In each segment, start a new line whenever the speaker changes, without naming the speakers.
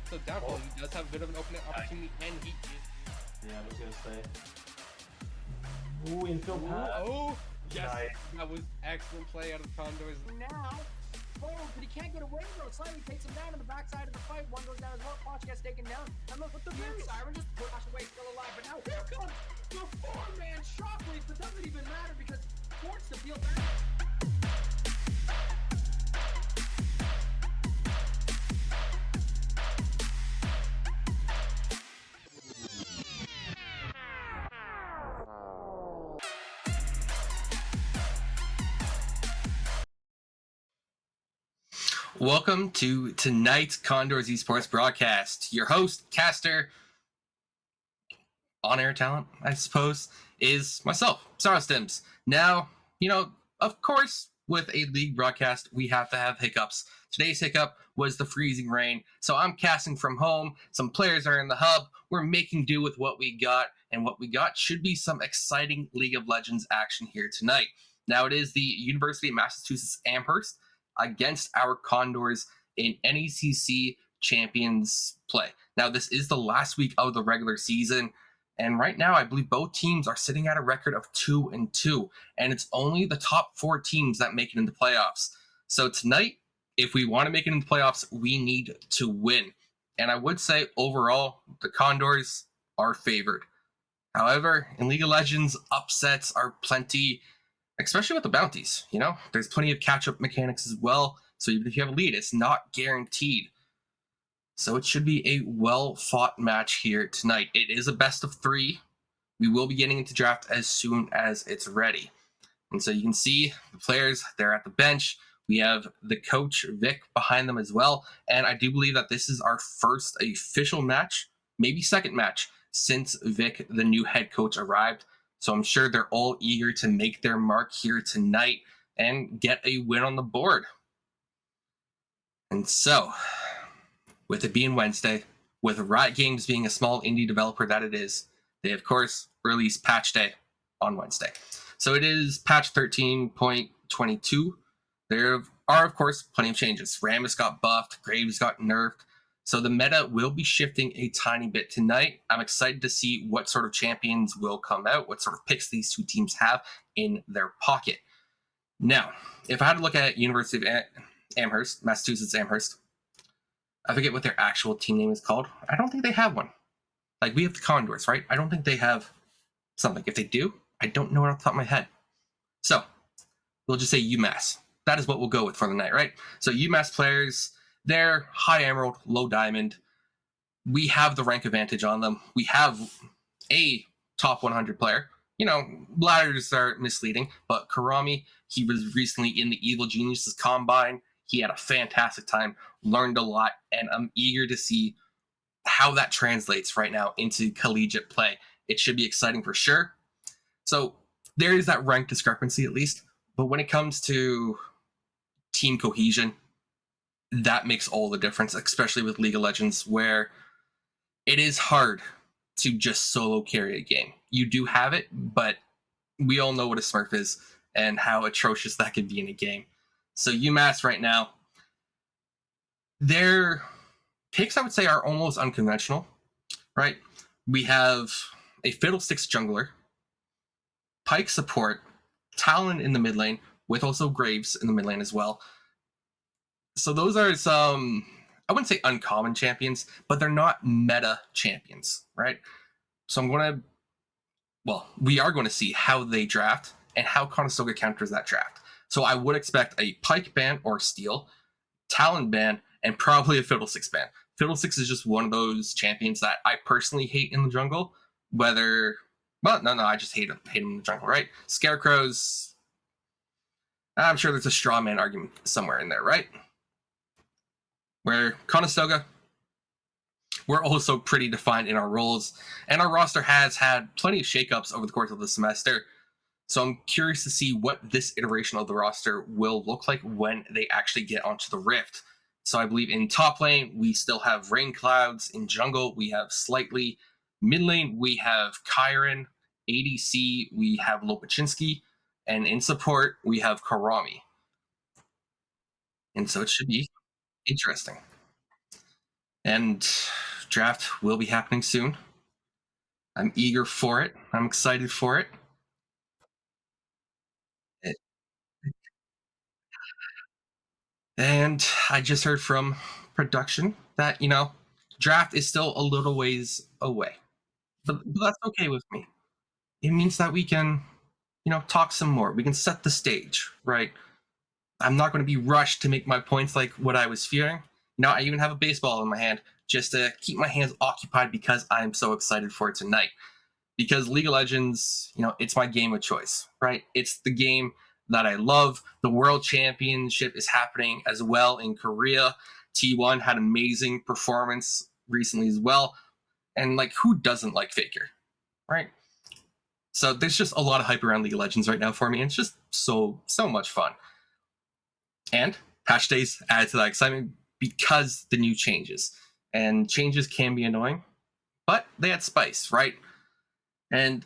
So downfall, he does have a bit of an open opportunity, and he is.
Yeah, I was gonna say. Ooh, infield pass.
Oh, yes,
Nice.
that was excellent play out of the Condors.
Now, forward, but he can't get away from it. Slightly takes him down on the backside of the fight. One goes down as well. Poch gets taken down. And look, with the blue siren just pushed away, still alive. But now here comes the four-man shockwave. But doesn't even matter because Fort's the field back.
Welcome to tonight's Condors Esports broadcast. Your host, caster, on-air talent, I suppose, is myself, Sarstims. Now, of course, with a league broadcast, we have to have hiccups. Today's hiccup was the freezing rain, so I'm casting from home. Some players are in the hub. We're making do with what we got, and what we got should be some exciting League of Legends action here tonight. Now, it is the University of Massachusetts Amherst against our Condors in NECC Champions play. Now, this is the last week of the regular season, and right now, I believe both teams are sitting at a record of 2-2, and it's only the top 4 teams that make it into playoffs. So tonight, if we want to make it into playoffs, we need to win. And I would say, overall, the Condors are favored. However, in League of Legends, upsets are plenty, especially with the bounties. There's plenty of catch-up mechanics as well. So even if you have a lead, it's not guaranteed. So it should be a well-fought match here tonight. It is a best of 3. We will be getting into draft as soon as it's ready. And so you can see the players, they're at the bench. We have the coach, Vic, behind them as well. And I do believe that this is our first official match, maybe second match, since Vic, the new head coach, arrived. So I'm sure they're all eager to make their mark here tonight and get a win on the board. And so, with it being Wednesday, with Riot Games being a small indie developer that it is, they of course release patch day on Wednesday. So it is patch 13.22. There are of course plenty of changes. Rammus got buffed, Graves got nerfed. So the meta will be shifting a tiny bit tonight. I'm excited to see what sort of champions will come out, what sort of picks these two teams have in their pocket. Now, if I had to look at University of Amherst, Massachusetts Amherst, I forget what their actual team name is called. I don't think they have one. Like, we have the Condors, right? I don't think they have something. If they do, I don't know it off the top of my head. So, we'll just say UMASS. That is what we'll go with for the night, right? So, UMass players, they're high emerald, low diamond. We have the rank advantage on them. We have a top 100 player. You know, ladders are misleading, but Karami, he was recently in the Evil Geniuses Combine. He had a fantastic time, learned a lot, and I'm eager to see how that translates right now into collegiate play. It should be exciting for sure. So there is that rank discrepancy at least, but when it comes to team cohesion, that makes all the difference, especially with League of Legends, where it is hard to just solo carry a game. You do have it, but we all know what a Smurf is and how atrocious that could be in a game. So UMass right now, their picks, I would say, are almost unconventional, right? We have a Fiddlesticks jungler, Pyke support, Talon in the mid lane, with also Graves in the mid lane as well. So those are some, I wouldn't say uncommon champions, but they're not meta champions, right? So we are going to see how they draft and how Conestoga counters that draft. So I would expect a Pyke ban or steal, Talon ban, and probably a Fiddlesticks ban. Fiddlesticks is just one of those champions that I personally hate in the jungle. I just hate him in the jungle, right? Scarecrows, I'm sure there's a straw man argument somewhere in there, right? Where Conestoga, we're also pretty defined in our roles, and our roster has had plenty of shakeups over the course of the semester. So I'm curious to see what this iteration of the roster will look like when they actually get onto the Rift. So I believe in top lane, we still have Rain Clouds. In jungle, we have Slightly. Mid lane, we have Kyron. ADC, we have Lopachinski. And in support, we have Karami. And so it should be interesting. And draft will be happening soon. I'm eager for it. I'm excited for it. And I just heard from production that, draft is still a little ways away. But that's okay with me. It means that we can, talk some more. We can set the stage, right? I'm not going to be rushed to make my points like what I was fearing. I even have a baseball in my hand just to keep my hands occupied because I'm so excited for it tonight. Because League of Legends, it's my game of choice, right? It's the game that I love. The World Championship is happening as well in Korea. T1 had amazing performance recently as well. And who doesn't like Faker, right? So there's just a lot of hype around League of Legends right now for me. And it's just so much fun. And patch days add to that excitement because the new changes. And changes can be annoying, but they add spice, right? And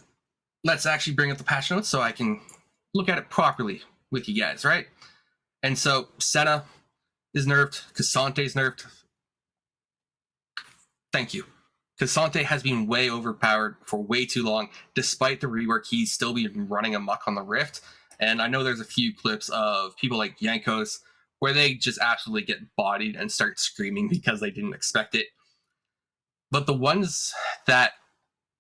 let's actually bring up the patch notes so I can look at it properly with you guys, right? And so Senna is nerfed, Cassante is nerfed. Thank you. Cassante has been way overpowered for way too long. Despite the rework, he's still been running amok on the Rift. And I know there's a few clips of people like Yankos where they just absolutely get bodied and start screaming because they didn't expect it. But the ones that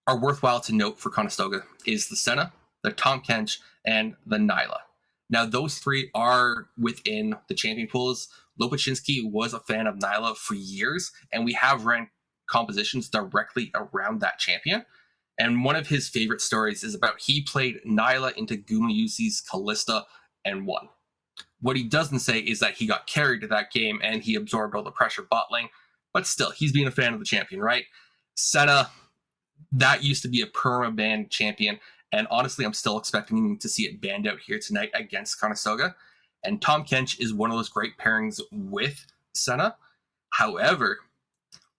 are worthwhile to note for Conestoga is the Senna, the Tahm Kench, and the Nyla. Now, those three are within the champion pools. Lopachinski was a fan of Nyla for years, and we have ran compositions directly around that champion. And one of his favorite stories is about he played Nyla into Gumayusi's Kalista and won. What he doesn't say is that he got carried to that game and he absorbed all the pressure bot lane. But still, he's being a fan of the champion, right? Senna, that used to be a perma-banned champion. And honestly, I'm still expecting to see it banned out here tonight against Conestoga. And Tahm Kench is one of those great pairings with Senna. However,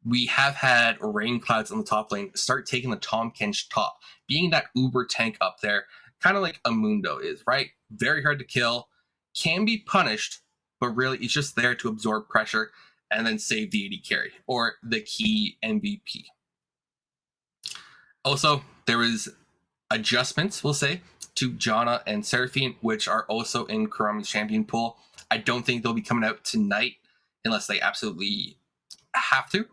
we have had Rain Clouds on the top lane start taking the Tahm Kench top, being that uber tank up there, kind of like Amundo is, right? Very hard to kill, can be punished, but really it's just there to absorb pressure and then save the AD carry or the key MVP. Also, there was adjustments, we'll say, to Janna and Seraphine, which are also in Kurami's champion pool. I don't think they'll be coming out tonight unless they absolutely have to.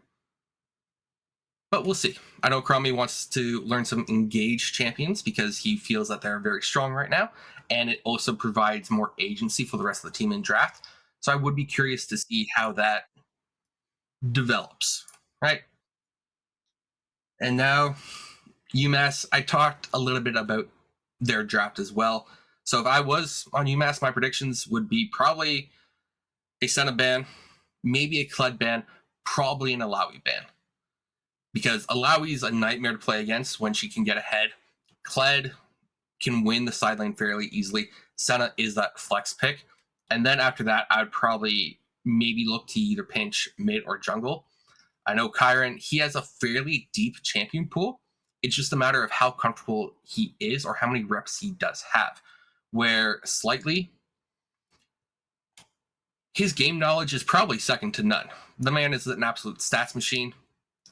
But we'll see. I know Kurami wants to learn some engaged champions because he feels that they're very strong right now, and it also provides more agency for the rest of the team in draft. So I would be curious to see how that develops, right? And now, UMass, I talked a little bit about their draft as well. So if I was on UMass, my predictions would be probably a Senna ban, maybe a Kled ban, probably an Alawi ban. Because Alawi's a nightmare to play against when she can get ahead. Kled can win the side lane fairly easily. Senna is that flex pick. And then after that, I'd probably maybe look to either pinch mid or jungle. I know Kyron, he has a fairly deep champion pool. It's just a matter of how comfortable he is or how many reps he does have. Where slightly, his game knowledge is probably second to none. The man is an absolute stats machine,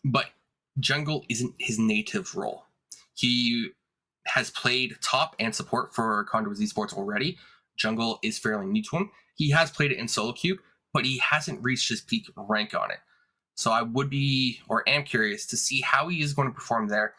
but jungle isn't his native role. He has played top and support for Condors Esports already. Jungle is fairly new to him. He has played it in solo queue, but he hasn't reached his peak rank on it. So I would be, or am curious to see how he is going to perform there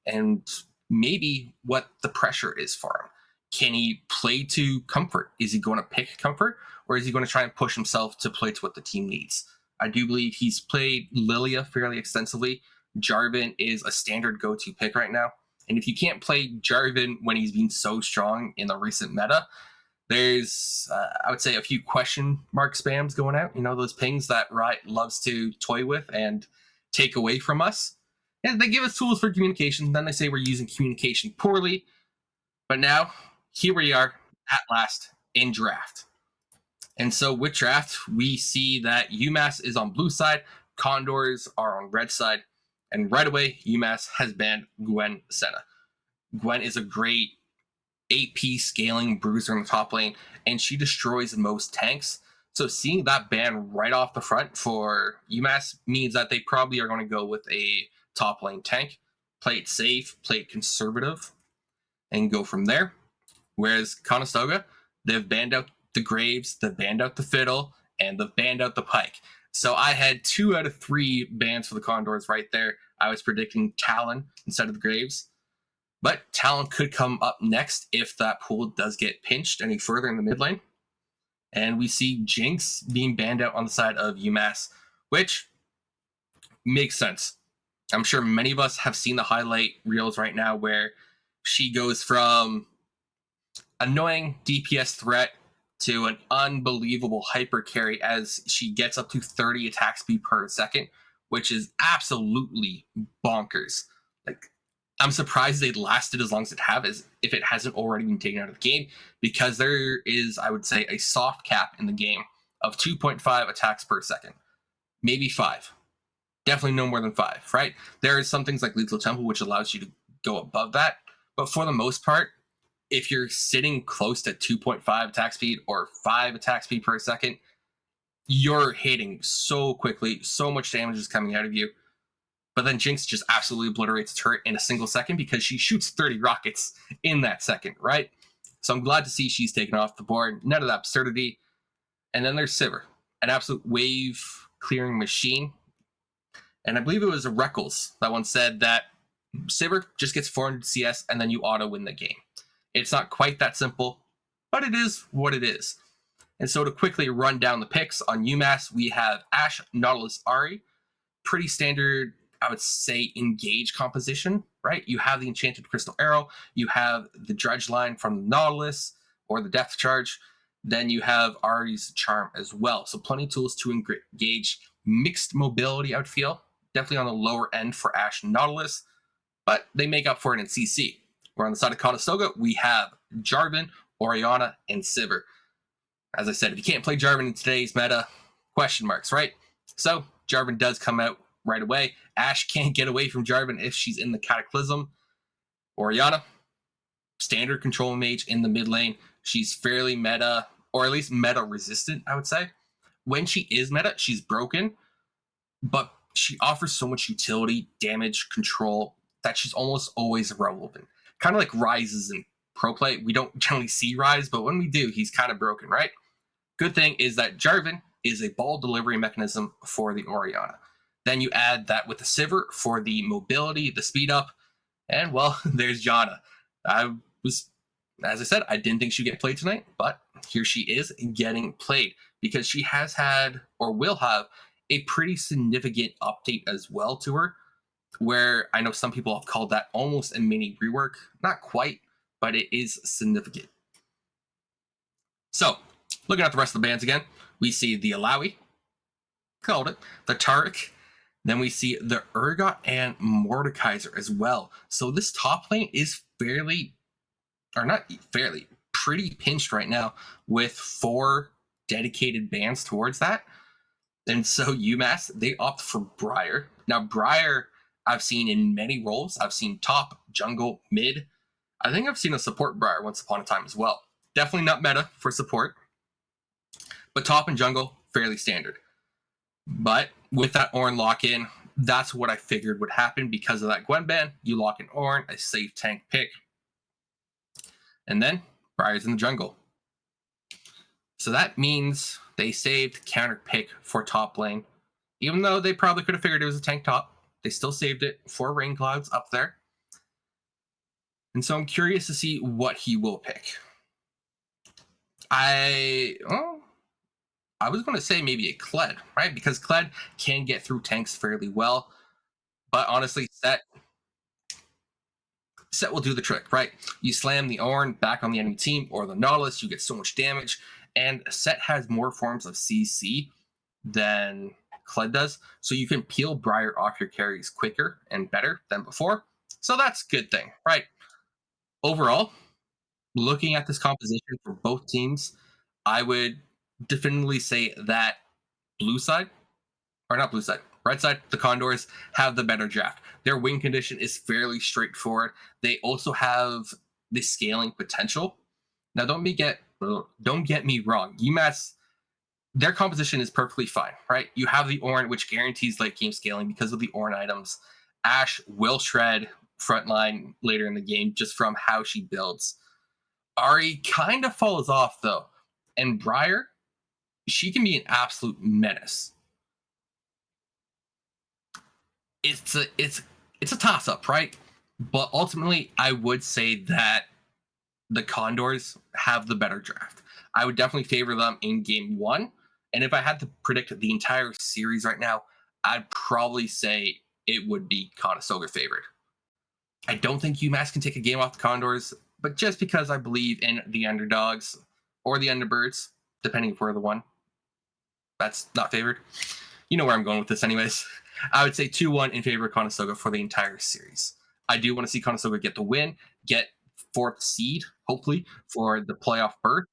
and maybe what the pressure is for him. Can he play to comfort? Is he going to pick comfort, or is he going to try and push himself to play to what the team needs? I do believe he's played Lilia fairly extensively. Jarvan is a standard go-to pick right now. And if you can't play Jarvan when he's been so strong in the recent meta, there's, I would say, a few question mark spams going out. You know, those pings that Riot loves to toy with and take away from us. And they give us tools for communication. Then they say we're using communication poorly. But now, here we are at last in draft. And so with draft, we see that UMass is on blue side, Condors are on red side, and right away, UMass has banned Gwen Senna. Gwen is a great AP scaling bruiser in the top lane, and she destroys most tanks. So seeing that ban right off the front for UMass means that they probably are going to go with a top lane tank, play it safe, play it conservative, and go from there. Whereas Conestoga, they've banned out the Graves, they've banned out the Fiddle, and they've banned out the Pike. So I had 2 out of 3 bans for the Condors right there. I was predicting Talon instead of the Graves. But Talon could come up next if that pool does get pinched any further in the mid lane. And we see Jinx being banned out on the side of UMass, which makes sense. I'm sure many of us have seen the highlight reels right now where she goes from annoying DPS threat to an unbelievable hyper carry as she gets up to 30 attack speed per second, which is absolutely bonkers. Like, I'm surprised they lasted as long as it have, as if it hasn't already been taken out of the game, because there is, I would say, a soft cap in the game of 2.5 attacks per second. Maybe 5. Definitely no more than 5, right? There are some things like Lethal Temple, which allows you to go above that. But for the most part, if you're sitting close to 2.5 attack speed or 5 attack speed per second, you're hitting so quickly, so much damage is coming out of you. But then Jinx just absolutely obliterates a turret in a single second because she shoots 30 rockets in that second, right? So I'm glad to see she's taken off the board. None of that absurdity. And then there's Sivir, an absolute wave clearing machine. And I believe it was Reckles that once said that Sivir just gets 400 CS and then you auto win the game. It's not quite that simple, but it is what it is. And so to quickly run down the picks on UMass, we have Ashe, Nautilus, Ahri. Pretty standard, I would say, engage composition, right? You have the Enchanted Crystal Arrow, you have the Dredge line from the Nautilus or the Depth Charge, then you have Ahri's Charm as well. So plenty of tools to engage. Mixed mobility, I would feel. Definitely on the lower end for Ashe and Nautilus, but they make up for it in CC. Where on the side of Conestoga, we have Jarvan, Orianna, and Sivir. As I said, if you can't play Jarvan in today's meta, question marks, right? So Jarvan does come out right away. Ashe can't get away from Jarvan if she's in the Cataclysm. Orianna, standard control mage in the mid lane. She's fairly meta, or at least meta resistant, I would say. When she is meta, she's broken, but she offers so much utility, damage, control, that she's almost always relevant. Kind of like Ryze's and pro play, we don't generally see Rise, but when we do, he's kind of broken, right? Good thing is that Jarvan is a ball delivery mechanism for the Orianna. Then you add that with the Sivir for the mobility, the speed up, and well, there's Janna. As I said, I didn't think she'd get played tonight, but here she is getting played because she has had or will have a pretty significant update as well to her, where I know some people have called that almost a mini rework. Not quite, but it is significant. So, looking at the rest of the bans again, we see the Alawi, called it, the Taric, then we see the Urgot and Mordekaiser as well. So this top lane is pretty pinched right now with 4 dedicated bans towards that. And so UMASS, they opt for Briar. Now Briar, I've seen in many roles. I've seen top, jungle, mid. I think I've seen a support Briar once upon a time as well. Definitely not meta for support, but top and jungle, fairly standard. But with that Ornn lock-in, that's what I figured would happen because of that Gwen ban. You lock in Ornn, a safe tank pick. And then Briar's in the jungle. So that means they saved counter pick for top lane. Even though they probably could have figured it was a tank top, they still saved it for Rain Clouds up there. And so I'm curious to see what he will pick. I was going to say maybe a Kled, right? Because Kled can get through tanks fairly well. But honestly, Set will do the trick, right? You slam the Ornn back on the enemy team or the Nautilus, you get so much damage. And Set has more forms of CC than Kled does. So you can peel Briar off your carries quicker and better than before. So that's a good thing, right? Overall, looking at this composition for both teams, I would definitively say that red side, the Condors have the better draft. Their win condition is fairly straightforward. They also have the scaling potential. Now, don't get me wrong. UMASS, their composition is perfectly fine, right? You have the Ornn, which guarantees late game scaling because of the Ornn items. Ashe will shred frontline later in the game just from how she builds. Ahri kind of falls off though, and Briar, she can be an absolute menace. It's a toss-up, right? But ultimately, I would say that the Condors have the better draft. I would definitely favor them in game 1. And if I had to predict the entire series right now, I'd probably say it would be Conestoga favored. I don't think UMass can take a game off the Condors, but just because I believe in the underdogs or the underbirds, depending for the one that's not favored. You know where I'm going with this anyways. I would say 2-1 in favor of Conestoga for the entire series. I do want to see Conestoga get the win, get 4th seed, hopefully, for the playoff berth.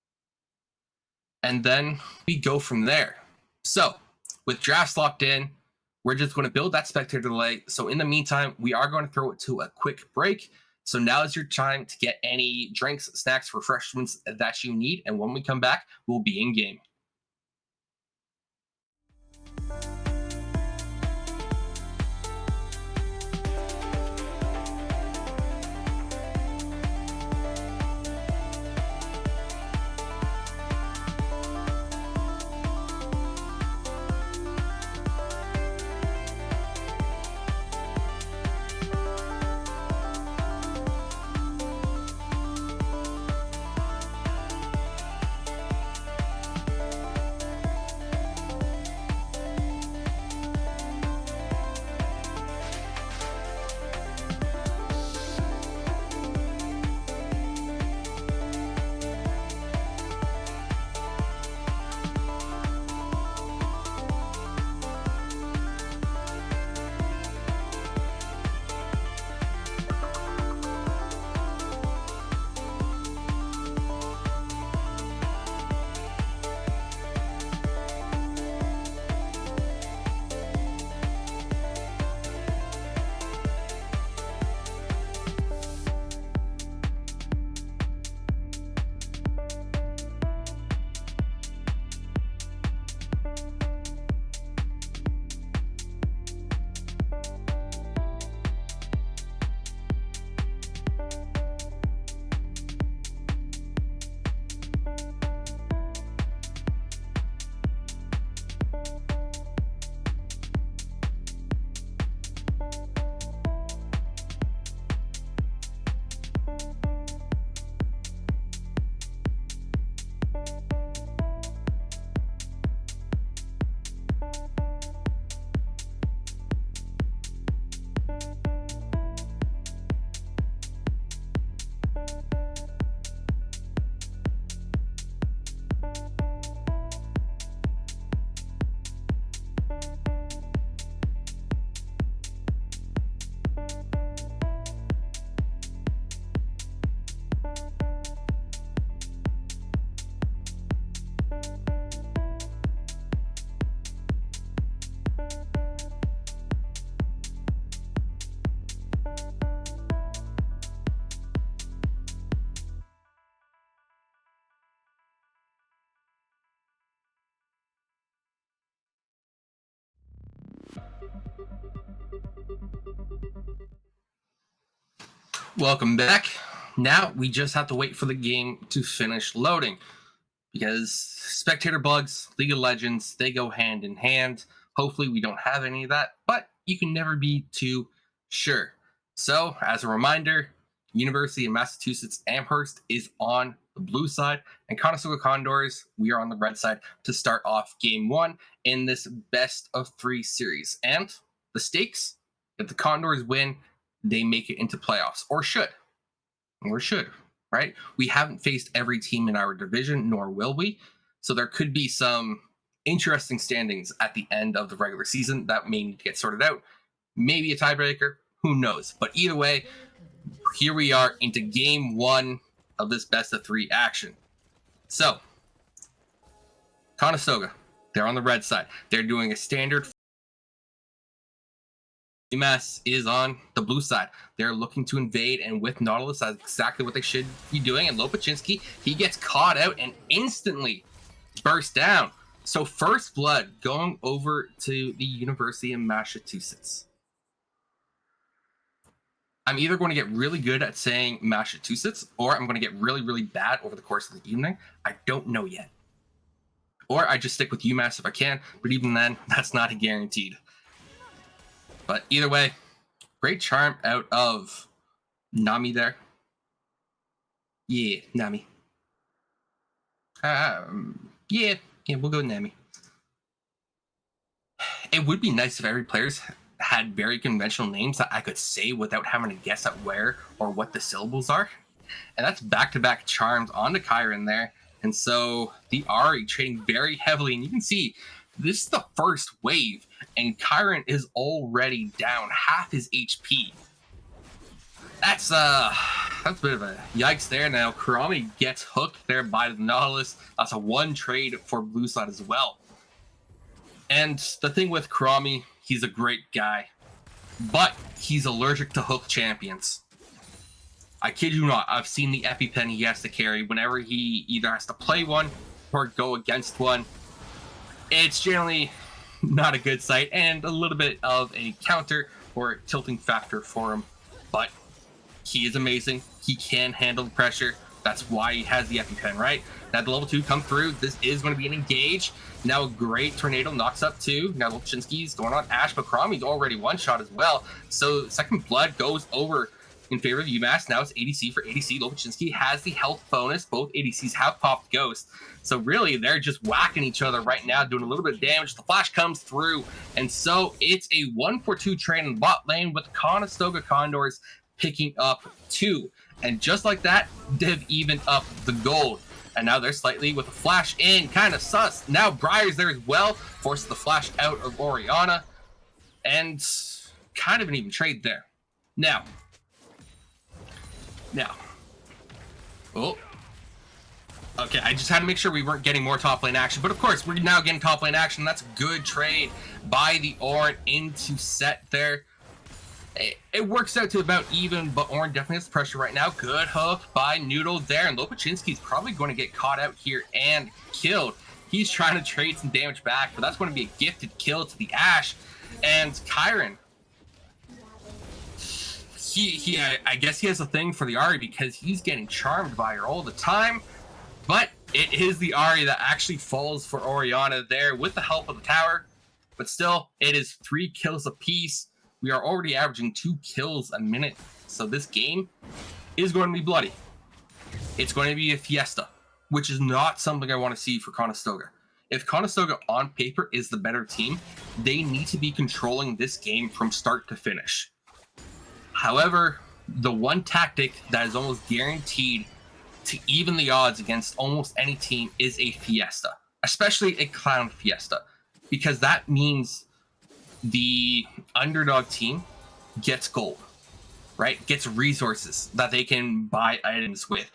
And then we go from there. So, with drafts locked in, we're just going to build that spectator delay. So in the meantime, we are going to throw it to a quick break. So now is your time to get any drinks, snacks, refreshments that you need. And when we come back, we'll be in game. Welcome back. Now we just have to wait for the game to finish loading because spectator bugs, League of Legends, they go hand in hand. Hopefully we don't have any of that, but you can never be too sure. So as a reminder, University of Massachusetts Amherst is on the blue side, and Conestoga Condors, we are on the red side to start off game 1 in this best of 3 series. And the stakes, if the Condors win, they make it into playoffs, or should, right? We haven't faced every team in our division, nor will we. So there could be some interesting standings at the end of the regular season that may need to get sorted out. Maybe a tiebreaker, who knows? But either way, here we are into game 1 of this best of 3 action. So, Conestoga, they're on the red side. They're doing a standard. UMASS is on the blue side. They're looking to invade, and with Nautilus, that's exactly what they should be doing. And Lopachinski, he gets caught out and instantly burst down. So first blood going over to the University of Massachusetts. I'm either going to get really good at saying Massachusetts, or I'm going to get really, really bad over the course of the evening. I don't know yet. Or I just stick with UMass if I can, but even then, that's not a guaranteed. But either way, great charm out of Nami there. Yeah, Nami. Yeah, we'll go Nami. It would be nice if every player's had very conventional names that I could say without having to guess at where or what the syllables are. And that's back-to-back charms onto Kyron there. And so the Ari trading very heavily, and you can see this is the first wave, and Kyron is already down half his HP. That's a bit of a yikes there. Now Kurami gets hooked there by the Nautilus. That's a 1 trade for blue side as well. And the thing with Kurami, he's a great guy, but he's allergic to hook champions. I kid you not, I've seen the EpiPen he has to carry whenever he either has to play one or go against one. It's generally not a good sight and a little bit of a counter or tilting factor for him, but he is amazing. He can handle the pressure. That's why he has the EpiPen, right? Now the level 2 come through. This is going to be an engage. Now a great tornado knocks up 2. Now Lopachinski's going on Ash, but Kurami's already 1-shot as well. So second blood goes over in favor of UMass. Now it's ADC for ADC. Lopachinski has the health bonus. Both ADCs have popped Ghost. So really, they're just whacking each other right now, doing a little bit of damage. The flash comes through. And so it's a 1-for-2 trade in the bot lane with Conestoga Condors picking up 2. And just like that, they've evened up the gold. And now they're slightly with a flash in, kind of sus. Now Briar's there as well, forces the flash out of Oriana. And kind of an even trade there. Now. Oh. Okay, I just had to make sure we weren't getting more top lane action. But of course, we're now getting top lane action. That's a good trade by the Ornn into set there. It works out to about even, but Ornn definitely has pressure right now. Good hook by Noodle there, and Lopachinski's probably going to get caught out here and killed. He's trying to trade some damage back, but that's going to be a gifted kill to the Ashe. And Kyron, I guess he has a thing for the Ari because he's getting charmed by her all the time. But it is the Ari that actually falls for Oriana there with the help of the tower. But still, it is 3 kills apiece. We are already averaging 2 kills a minute. So this game is going to be bloody. It's going to be a fiesta, which is not something I want to see for Conestoga. If Conestoga on paper is the better team, they need to be controlling this game from start to finish. However, the one tactic that is almost guaranteed to even the odds against almost any team is a fiesta, especially a clown fiesta, because that means the underdog team gets gold, right? Gets resources that they can buy items with,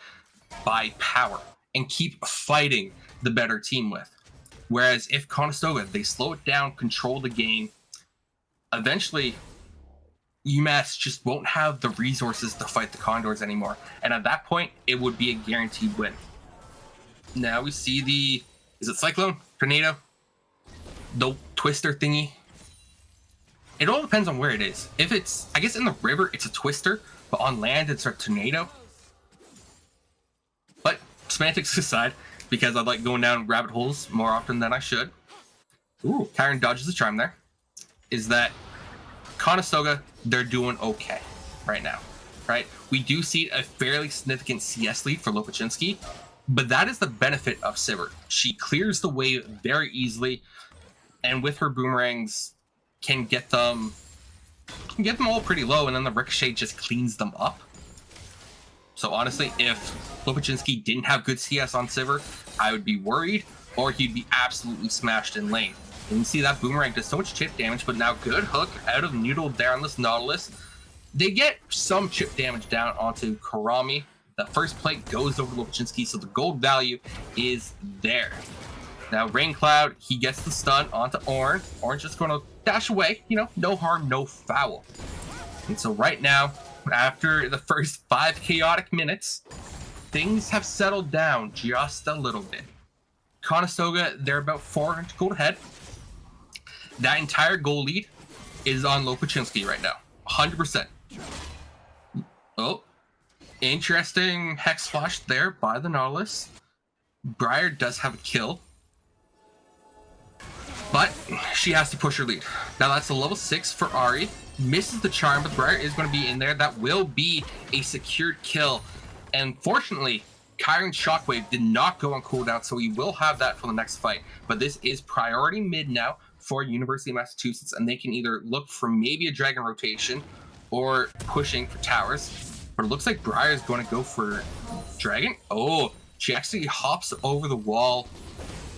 buy power, and keep fighting the better team with. Whereas if Conestoga, they slow it down, control the game, eventually UMass just won't have the resources to fight the Condors anymore. And at that point, it would be a guaranteed win. Now we see the, is it Cyclone? Tornado? The Twister thingy? It all depends on where it is. If it's, I guess in the river, it's a Twister, but on land it's a tornado. But semantics aside, because I like going down rabbit holes more often than I should. Ooh, Kyron dodges the charm there. Is that Conestoga, they're doing okay right now, right? We do see a fairly significant CS lead for Lopachinski, but that is the benefit of Sivir. She clears the way very easily, and with her boomerangs can get them all pretty low, and then the ricochet just cleans them up. So honestly, if Lopachinski didn't have good CS on Sivir, I would be worried, or he'd be absolutely smashed in lane. And you see that boomerang does so much chip damage, but now good hook out of Noodle there on this Nautilus. They get some chip damage down onto Karami. The first plate goes over to Lopachinski, so the gold value is there. Now Rain Cloud, he gets the stun onto Orange. Orange just going to dash away, you know, no harm, no foul. And so right now, after the first 5 chaotic minutes, things have settled down just a little bit. Conestoga, they're about 400 gold ahead. That entire goal lead is on Lopachinski right now, 100%. Oh, interesting Hex Flash there by the Nautilus. Briar does have a kill, but she has to push her lead. Now that's a level 6 for Ahri. Misses the charm, but Briar is going to be in there. That will be a secured kill. And fortunately, Kyron's Shockwave did not go on cooldown, so we will have that for the next fight. But this is priority mid now for University of Massachusetts, and they can either look for maybe a dragon rotation or pushing for towers. But it looks like Briar is going to go for dragon. Oh, she actually hops over the wall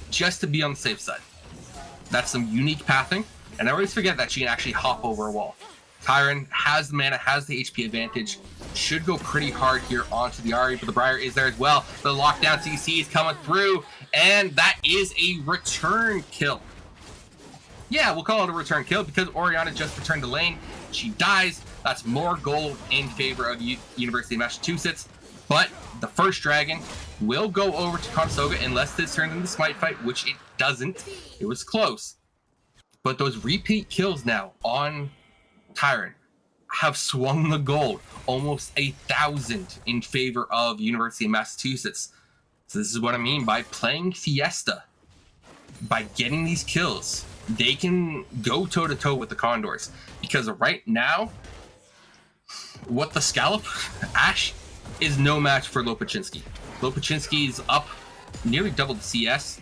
just to be on the safe side. That's some unique pathing, and I always forget that she can actually hop over a wall. Kyron has the mana, has the HP advantage, should go pretty hard here onto the Ahri, but the Briar is there as well. The lockdown CC is coming through, and that is a return kill. Yeah, we'll call it a return kill because Oriana just returned to lane. She dies. That's more gold in favor of University of Massachusetts. But the first dragon will go over to Conestoga unless this turns into the smite fight, which it doesn't. It was close. But those repeat kills now on Kyron have swung the gold almost 1,000 in favor of University of Massachusetts. So this is what I mean by playing Fiesta. By getting these kills, they can go toe-to-toe with the Condors. Because right now, what the Scallop, Ash, is no match for Lopachinski. Lopachinski is up nearly double the CS,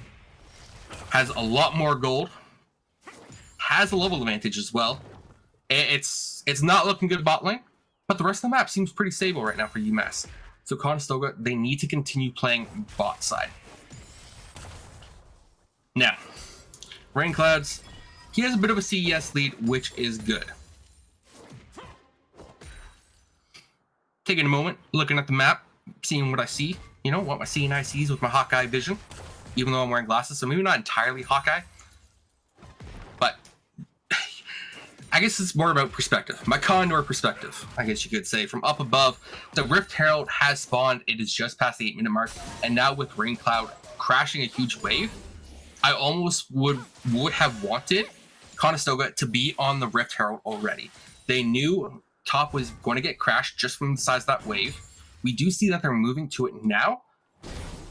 has a lot more gold, has a level advantage as well. It's not looking good bot lane, but the rest of the map seems pretty stable right now for UMASS. So Conestoga, they need to continue playing bot side. Now, Rain Clouds, he has a bit of a CES lead, which is good. Taking a moment, looking at the map, seeing what I see, you know, what my seeing eye sees with my Hawkeye vision, even though I'm wearing glasses, so maybe not entirely Hawkeye, but I guess it's more about perspective. My Condor perspective, I guess you could say. From up above, the Rift Herald has spawned. It is just past the 8-minute mark, and now with Rain Cloud crashing a huge wave, I almost would have wanted Conestoga to be on the Rift Herald already. They knew top was going to get crashed just from the size of that wave. We do see that they're moving to it now,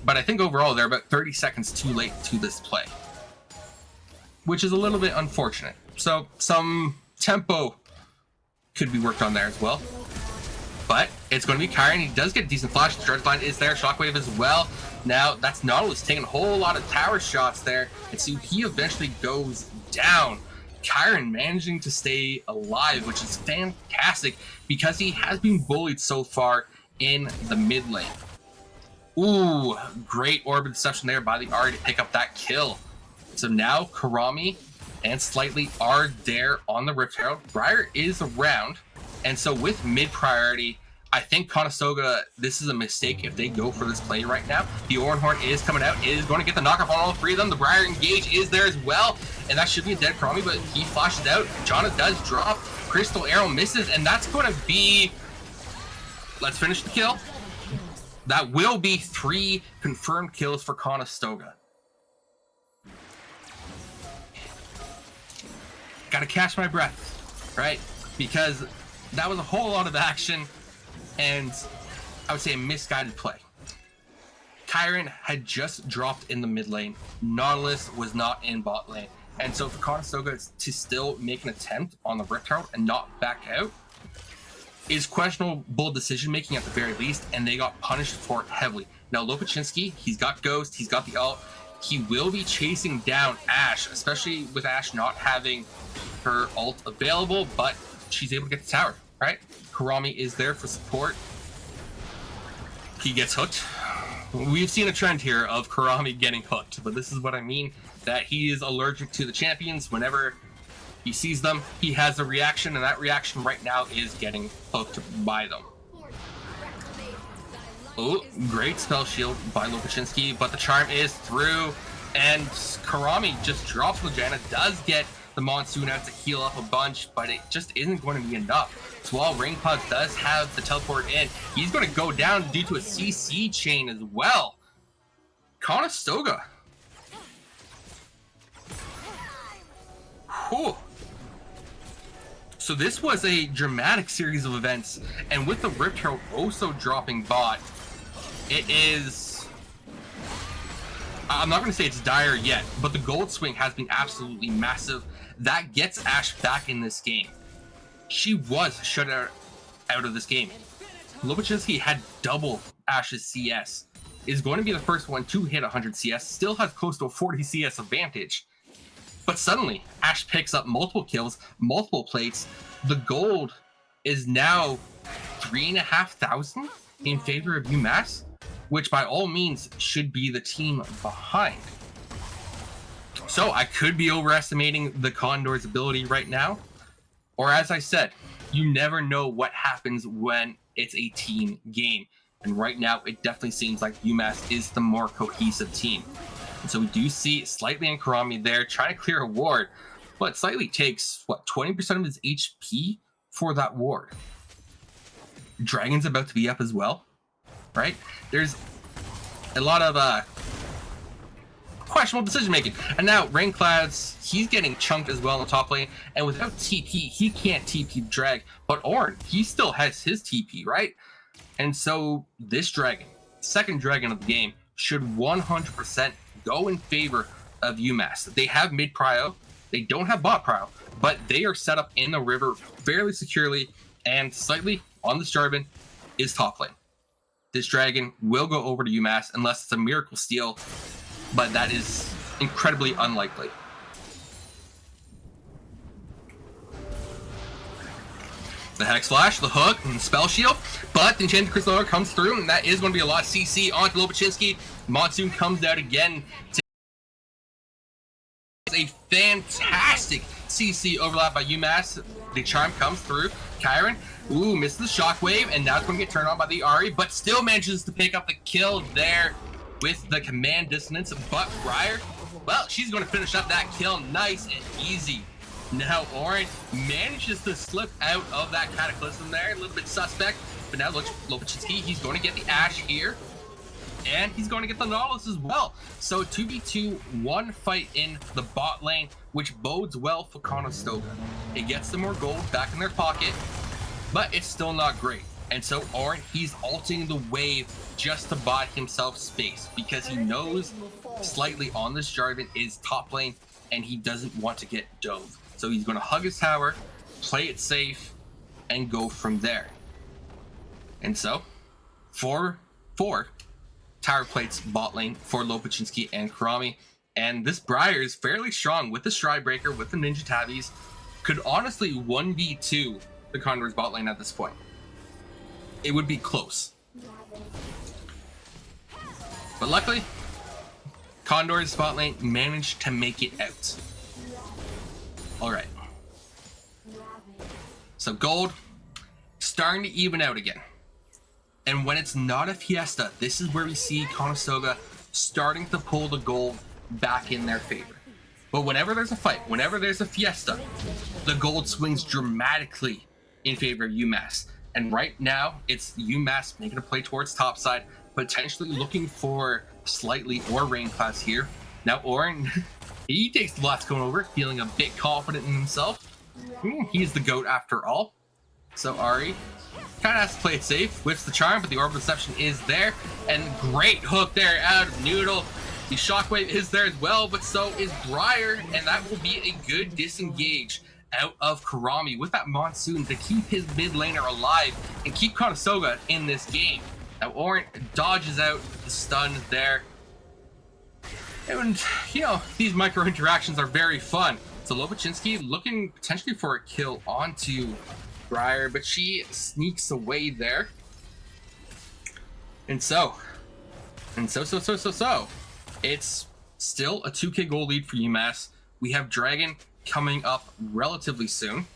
but I think overall they're about 30 seconds too late to this play, which is a little bit unfortunate. So some tempo could be worked on there as well. But it's going to be Kyron. He does get a decent flash. The charge line is there. Shockwave as well. Now that's Nautilus taking a whole lot of tower shots there. And so he eventually goes down. Kyron managing to stay alive, which is fantastic because he has been bullied so far in the mid lane. Ooh, great Orb of Deception there by the Ahri to pick up that kill. So now Karami and Slightly are there on the Rift Herald. Briar is around. And so with mid priority, I think Conestoga, this is a mistake if they go for this play right now. The Oranhorn is coming out, is going to get the knockoff on all three of them. The Briar engage is there as well. And that should be a dead Karami, but he flashes out. Jana does drop. Crystal Arrow misses, and that's going to be... Let's finish the kill. That will be 3 confirmed kills for Conestoga. Gotta catch my breath, right? Because that was a whole lot of action. and I would say a misguided play. Kyron had just dropped in the mid lane. Nautilus was not in bot lane. And so for Conestoga to still make an attempt on the Rift Herald and not back out is questionable decision making at the very least, and they got punished for it heavily. Now Lopachinski, he's got Ghost, he's got the ult. He will be chasing down Ashe, especially with Ashe not having her ult available, but she's able to get the tower, right? Karami is there for support. He gets hooked. We've seen a trend here of Karami getting hooked, but this is what I mean, that he is allergic to the champions. Whenever he sees them, he has a reaction, and that reaction right now is getting hooked by them. Oh, great spell shield by Lopachinski, but the charm is through, and Karami just drops Lejana, does get the Monsoon out to heal up a bunch, but it just isn't going to be enough. So while Rainpod does have the teleport in, he's going to go down due to a CC chain as well. Conestoga. Whew. So this was a dramatic series of events, and with the Rift Herald also dropping bot, it is... I'm not going to say it's dire yet, but the gold swing has been absolutely massive. That gets Ashe back in this game. She was shut out of this game. Lopachinski had double Ashe's CS. Is going to be the first one to hit 100 CS, still has close to a 40 CS advantage. But suddenly, Ashe picks up multiple kills, multiple plates. The gold is now 3,500 in favor of UMASS, which by all means should be the team behind. So I could be overestimating the Condors' ability right now. Or as I said, you never know what happens when it's a team game. And right now, it definitely seems like UMASS is the more cohesive team. And so we do see Slightly and Karami there trying to clear a ward, but Slightly takes, what, 20% of his HP for that ward. Dragon's about to be up as well, right? There's a lot of questionable decision making. And now Rainclads, he's getting chunked as well in the top lane, and without TP, he can't TP Drag, but Ornn, he still has his TP, right? And so this dragon, second dragon of the game, should 100% go in favor of UMASS. They have mid prio, they don't have bot prio, but they are set up in the river fairly securely, and Slightly on this Jarvan is top lane. This dragon will go over to UMASS unless it's a miracle steal, but that is incredibly unlikely. The Hex Flash, the hook, and the Spell Shield, but the Enchanted Crystal Orb comes through, and that is going to be a lot of CC onto Lopachinski. Monsoon comes out again. It's a fantastic CC overlap by UMASS. The charm comes through. Kyron, ooh, misses the shockwave, and now it's going to get turned on by the Ahri, but still manages to pick up the kill there with the command dissonance. But Briar, well, she's going to finish up that kill nice and easy. Now Ornn manages to slip out of that Cataclysm there, a little bit suspect, but now Lopachinski, he's going to get the Ashe here, and he's going to get the Nautilus as well. So 2v2, one fight in the bot lane, which bodes well for Conestoga. It gets them more gold back in their pocket, but it's still not great. And so Ornn, he's ulting the wave just to buy himself space, because he knows Slightly on this Jarvan is top lane, and he doesn't want to get dove. So he's going to hug his tower, play it safe, and go from there. And so, 4 tower plates bot lane for Lopachinski and Karami. And this Briar is fairly strong with the Stride Breaker, with the Ninja Tabbies. Could honestly 1v2 the Condors bot lane at this point. It would be close. But luckily, Condors bot lane managed to make it out. Alright. So gold, starting to even out again. And when it's not a fiesta, this is where we see Conestoga starting to pull the gold back in their favor. But whenever there's a fight, whenever there's a fiesta, the gold swings dramatically in favor of UMASS. And right now, it's UMASS making a play towards topside, potentially looking for Slightly or Rainclads here. Now Ornn, he takes the last cone over, feeling a bit confident in himself. He's the GOAT after all. So Ahri kind of has to play it safe with the charm, but the orb reception is there. And great hook there out of Noodle. The shockwave is there as well, but so is Briar, and that will be a good disengage out of Karami with that Monsoon to keep his mid laner alive and keep Conestoga in this game. Now Orin dodges out the stun there. And, you know, these micro interactions are very fun. So Lobachinski looking potentially for a kill onto Briar, but she sneaks away there. And so, it's still a 2k goal lead for UMASS. We have Dragon coming up relatively soon.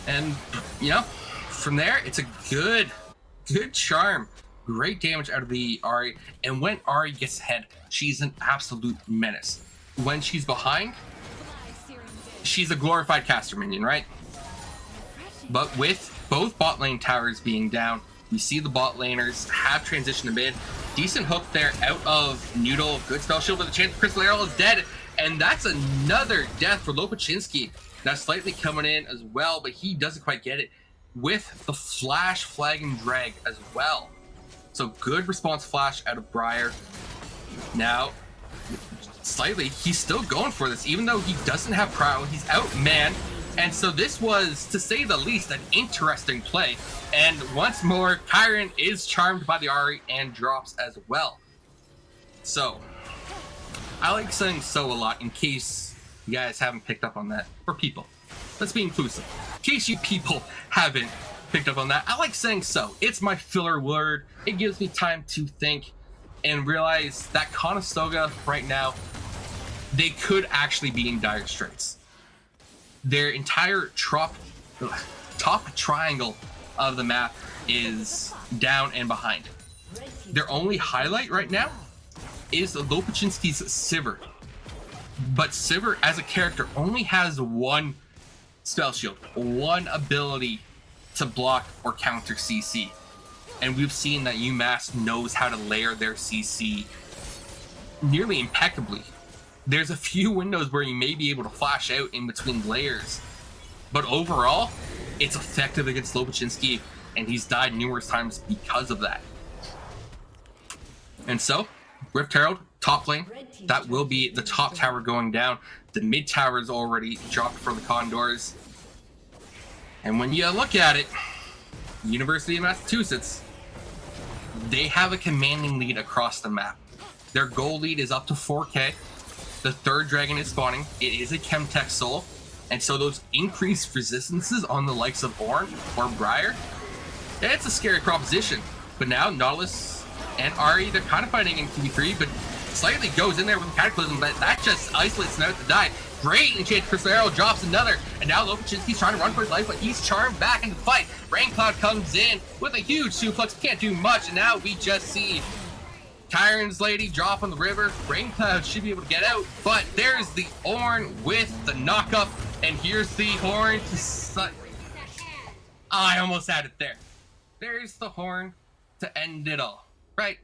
And, you know, from there, it's a good charm. Great damage out of the Ahri. And when Ahri gets ahead, she's an absolute menace. When she's behind, she's a glorified caster minion, right? But with both bot lane towers being down, we see the bot laners have transitioned to mid. Decent hook there out of Noodle. Good spell shield, but the chance Crystal Arrow is dead. And that's another death for Lopachinski. That's slightly coming in as well, but he doesn't quite get it with the flash, flag, and drag as well. So good response flash out of Briar. Now, slightly, he's still going for this, even though he doesn't have prow. He's outmanned. And so this was, to say the least, an interesting play. And once more, Kyron is charmed by the Ahri and drops as well. So, I like saying so a lot in case you guys haven't picked up on that. Or people. Let's be inclusive. In case you people haven't picked up on that, I like saying so. It's my filler word. It gives me time to think and realize that Conestoga right now, they could actually be in dire straits. Their entire top triangle of the map is down and behind. Their only highlight right now is Lopachinski's Sivir. But Sivir as a character only has one spell shield, one ability to block or counter CC. And we've seen that UMASS knows how to layer their CC nearly impeccably. There's a few windows where you may be able to flash out in between layers, but overall, it's effective against Lopachinski, and he's died numerous times because of that. And so, Rift Herald, top lane, that will be the top tower going down. The mid tower is already dropped for the Condors. And when you look at it, University of Massachusetts, they have a commanding lead across the map. Their goal lead is up to 4k. The third dragon is spawning. It is a Chemtech soul. And so those increased resistances on the likes of Ornn or Briar, it's a scary proposition. But now Nautilus and Ahri, they're kind of fighting in QB3, but slightly goes in there with Cataclysm, but that just isolates them out to die. Great enchanted Crystal Arrow drops another, and now Lopachinski's trying to run for his life, but he's charmed back into the fight. Rain Cloud comes in with a huge suplex, can't do much, and now we just see Kyron's lady drop on the river. Rain Cloud should be able to get out, but there's the Ornn with the knock-up, and here's the horn to I almost had it there. There's the horn to end it all, right?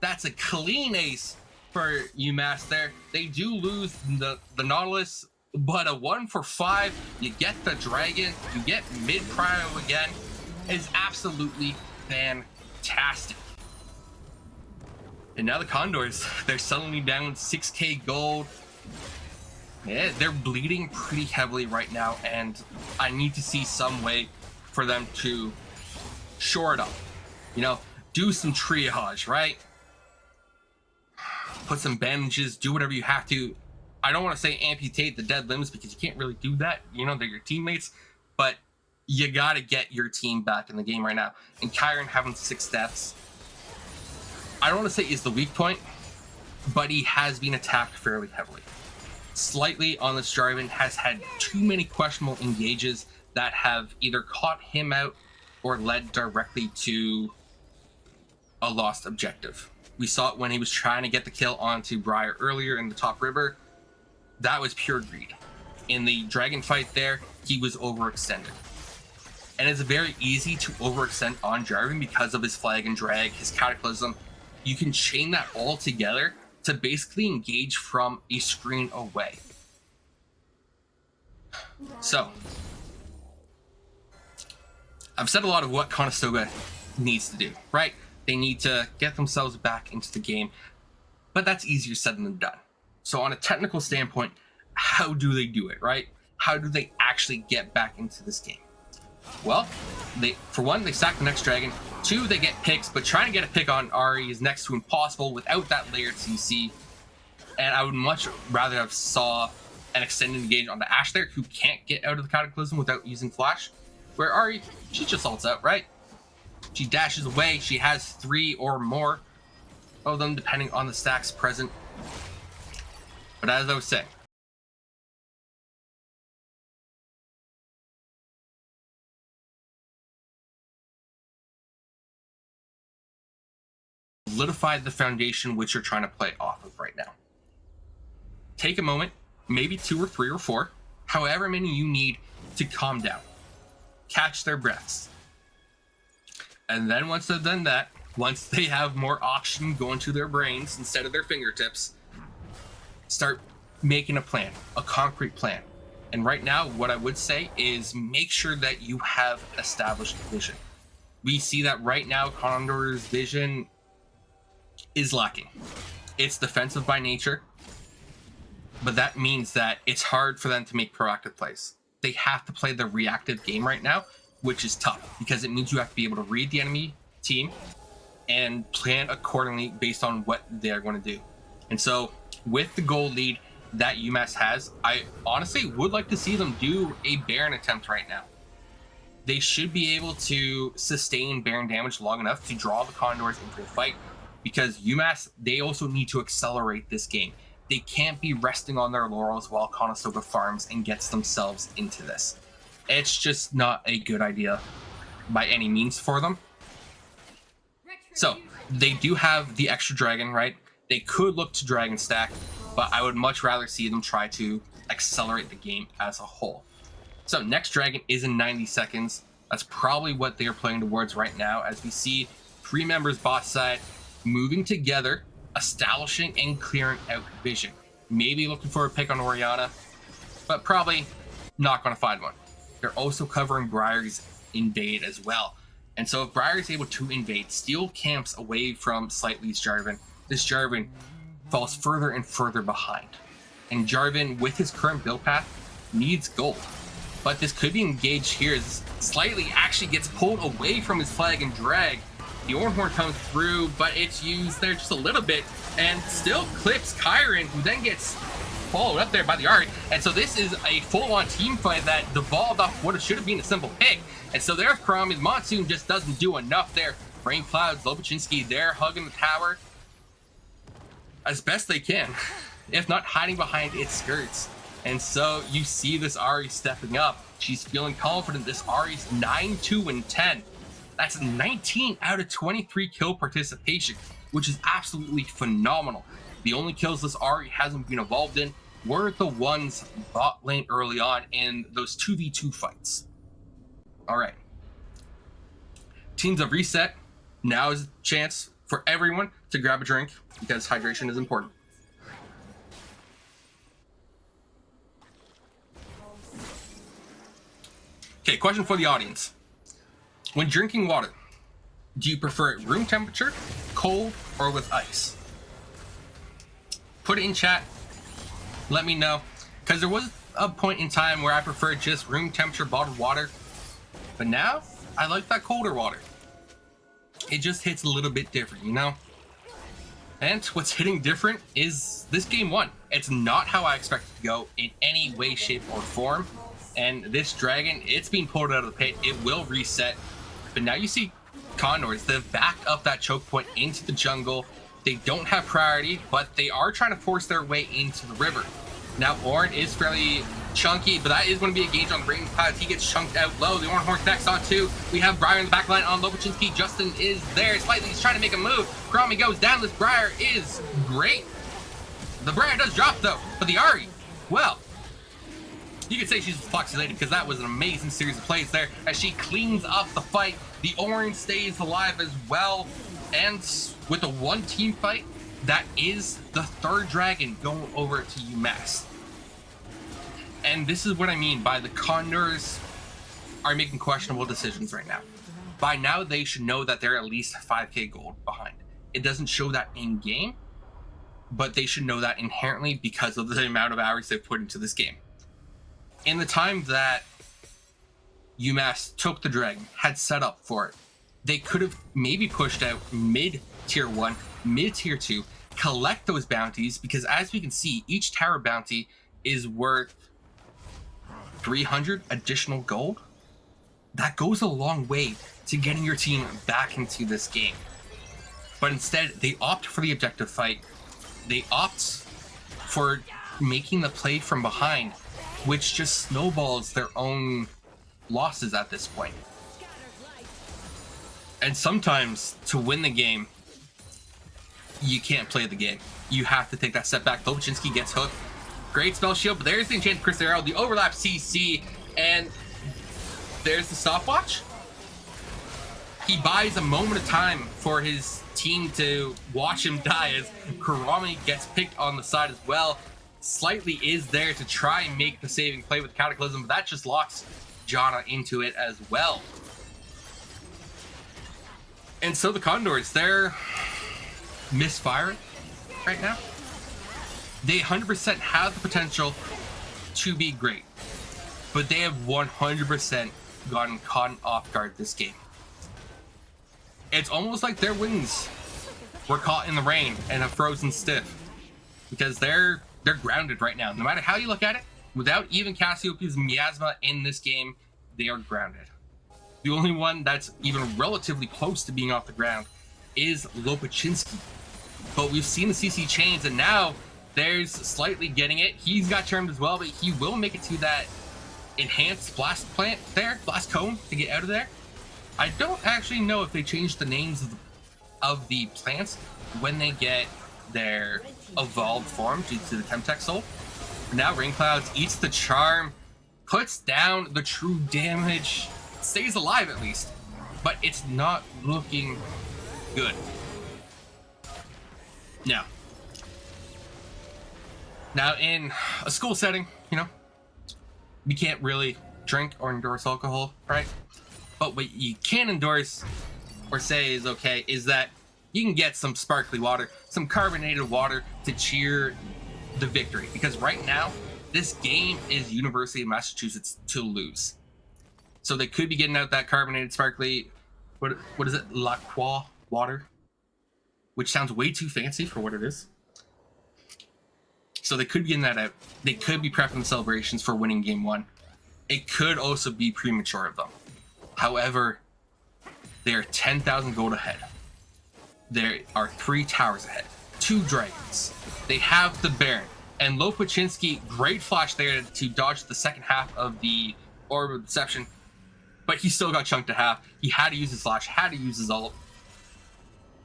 That's a clean ace for UMASS there. They do lose the Nautilus, but a 1 for 5, you get the dragon, you get mid-prio again, is absolutely fantastic. And now the Condors, they're suddenly down 6k gold. Yeah, they're bleeding pretty heavily right now, and I need to see some way for them to shore it up. You know, do some triage, right? Put some bandages, do whatever you have to. I don't want to say amputate the dead limbs because you can't really do that. You know, they're your teammates, but you got to get your team back in the game right now. And Kyron having 6 deaths, I don't want to say is the weak point, but he has been attacked fairly heavily. Slightly on this Jarvan has had too many questionable engages that have either caught him out or led directly to a lost objective. We saw it when he was trying to get the kill onto Briar earlier in the top river. That was pure greed. In the dragon fight there, he was overextended. And it's very easy to overextend on Jarvan because of his flag and drag, his cataclysm. You can chain that all together to basically engage from a screen away. So, I've said a lot of what Conestoga needs to do, right? They need to get themselves back into the game, but that's easier said than done. So on a technical standpoint, how do they do it, right? How do they actually get back into this game? Well, for one, they sack the next dragon. Two, they get picks, but trying to get a pick on Ahri is next to impossible without that layered CC. And I would much rather have saw an extended engage on the Ashe there, who can't get out of the Cataclysm without using Flash. Where Ahri, she just ults out, right? She dashes away. She has 3 or more of them, depending on the stacks present. But as I was saying, solidify the foundation which you're trying to play off of right now. Take a moment, maybe 2 or 3 or 4, however many you need to calm down. Catch their breaths. And then once they've done that, once they have more oxygen going to their brains instead of their fingertips, start making a plan, a concrete plan. And right now, what I would say is make sure that you have established vision. We see that right now, Condors' vision is lacking. It's defensive by nature, but that means that it's hard for them to make proactive plays. They have to play the reactive game right now, which is tough because it means you have to be able to read the enemy team and plan accordingly based on what they're going to do. And so with the goal lead that UMASS has, I honestly would like to see them do a Baron attempt right now. They should be able to sustain Baron damage long enough to draw the Condors into a fight, because UMASS, they also need to accelerate this game. They can't be resting on their laurels while Conestoga farms and gets themselves into this. It's just not a good idea by any means for them. So they do have the extra dragon, right? They could look to dragon stack, but I would much rather see them try to accelerate the game as a whole. So next dragon is in 90 seconds. That's probably what they're playing towards right now, as we see 3 members bot side moving together, establishing and clearing out vision. Maybe looking for a pick on Orianna, but probably not going to find one. They're also covering Briar's invade as well. And so if Briar is able to invade, steal camps away from Slightly's Jarvan, this Jarvan falls further and further behind. And Jarvan, with his current build path, needs gold. But this could be engaged here as Slightly actually gets pulled away from his flag and drag. The Ornhorn comes through, but it's used there just a little bit and still clips Kyron, who then gets followed up there by the Ahri. And so this is a full-on team fight that devolved off what it should have been a simple pick. And so there's problem is Monsoon just doesn't do enough there. Rain Clouds, Lobachinski there hugging the tower as best they can, if not hiding behind its skirts. And so you see this Ahri stepping up. She's feeling confident. This Ahri's 9-2-10. That's 19 out of 23 kill participation, which is absolutely phenomenal. The only kills this Ahri hasn't been involved in were the ones bot lane early on in those 2v2 fights. All right. Teams have reset. Now is a chance for everyone to grab a drink because hydration is important. Okay, question for the audience. When drinking water, do you prefer it room temperature, cold, or with ice? Put it in chat. Let me know. Because there was a point in time where I preferred just room temperature bottled water. But now, I like that colder water. It just hits a little bit different, you know? And what's hitting different is this game 1. It's not how I expect it to go in any way, shape, or form. And this dragon, it's being pulled out of the pit. It will reset. But now you see Condors, they've backed up that choke point into the jungle. They don't have priority, but they are trying to force their way into the river. Now, Ornn is fairly chunky, but that is going to be a gauge on Rain Clouds. He gets chunked out low. The Ornhorn next on 2. We have Briar in the back line on Lobachinski. Justin is there. Slightly, he's trying to make a move. Cromie goes down. This Briar is great. The Briar does drop, though. But the Ahri, well, you could say she's foxylated because that was an amazing series of plays there as she cleans up the fight. The Ornn stays alive as well. And with a 1-team fight, that is the 3rd dragon going over to UMASS. And this is what I mean by the Condors are making questionable decisions right now. By now, they should know that they're at least 5k gold behind. It doesn't show that in game, but they should know that inherently because of the amount of hours they've put into this game. In the time that UMASS took the Dragon, had set up for it, they could have maybe pushed out mid tier 1, mid tier 2, collect those bounties, because as we can see, each tower bounty is worth 300 additional gold. That goes a long way to getting your team back into this game. But instead, they opt for the objective fight. They opt for making the play from behind, which just snowballs their own losses at this point. And sometimes to win the game, you can't play the game. You have to take that step back. Lopaczynski gets hooked. Great spell shield, but there's the enchanted Chris Arrow, the overlap CC, and there's the stopwatch. He buys a moment of time for his team to watch him die as Kurami gets picked on the side as well. Slightly is there to try and make the saving play with Cataclysm, but that just locks Janna into it as well. And so the Condors, they're misfiring right now. They 100% have the potential to be great, but they have 100% gotten caught off guard this game. It's almost like their wings were caught in the rain and have frozen stiff, because they're grounded right now. No matter how you look at it, without even Cassiopeia's miasma in this game, they are grounded. The only one that's even relatively close to being off the ground is Lopaczynski. But we've seen the CC change, and now there's slightly getting it. He's got charmed as well, but he will make it to that enhanced blast plant there, blast cone, to get out of there. I don't actually know if they changed the names of the plants when they get their evolved form due to the Temtech soul. But now Rain Clouds eats the charm, puts down the true damage, stays alive at least, but it's not looking good. Now in a school setting, you know, we can't really drink or endorse alcohol, right? But what you can endorse or say is okay is that you can get some sparkly water, some carbonated water to cheer the victory. Because right now, this game is University of Massachusetts to lose. So they could be getting out that carbonated sparkly, what is it, La Croix water, which sounds way too fancy for what it is. So they could be getting that out. They could be prepping the celebrations for winning game 1. It could also be premature of them. However, they are 10,000 gold ahead. There are 3 towers ahead, 2 dragons. They have the Baron, and Lopaczynski, great flash there to dodge the second half of the Orb of Deception, but he still got chunked to half. He had to use his flash, had to use his ult.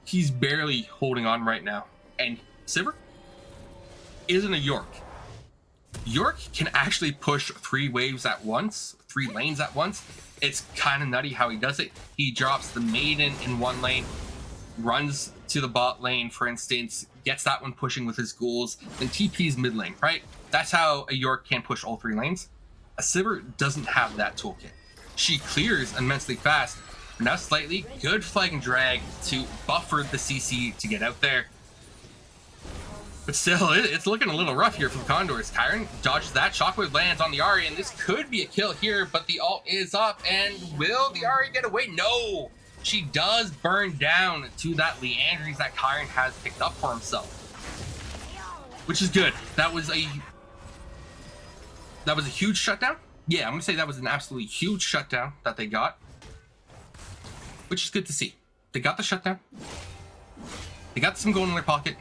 He's barely holding on right now. And Sivir isn't a York. York can actually push 3 waves at once, 3 lanes at once. It's kind of nutty how he does it. He drops the Maiden in one lane, runs to the bot lane, for instance, gets that one pushing with his ghouls, then TP's mid lane, right? That's how a York can push all 3 lanes. A Sivir doesn't have that toolkit. She clears immensely fast. Now slightly good flag and drag to buffer the CC to get out there. But still, it's looking a little rough here for the Condors. Kyron dodges that. Shockwave lands on the Ahri, and this could be a kill here, but the ult is up, and will the Ahri get away? No! She does burn down to that Leandries that Kyron has picked up for himself, which is good. That was a huge shutdown. Yeah, I'm gonna say that was an absolutely huge shutdown that they got, which is good to see. They got the shutdown. They got some gold in their pocket,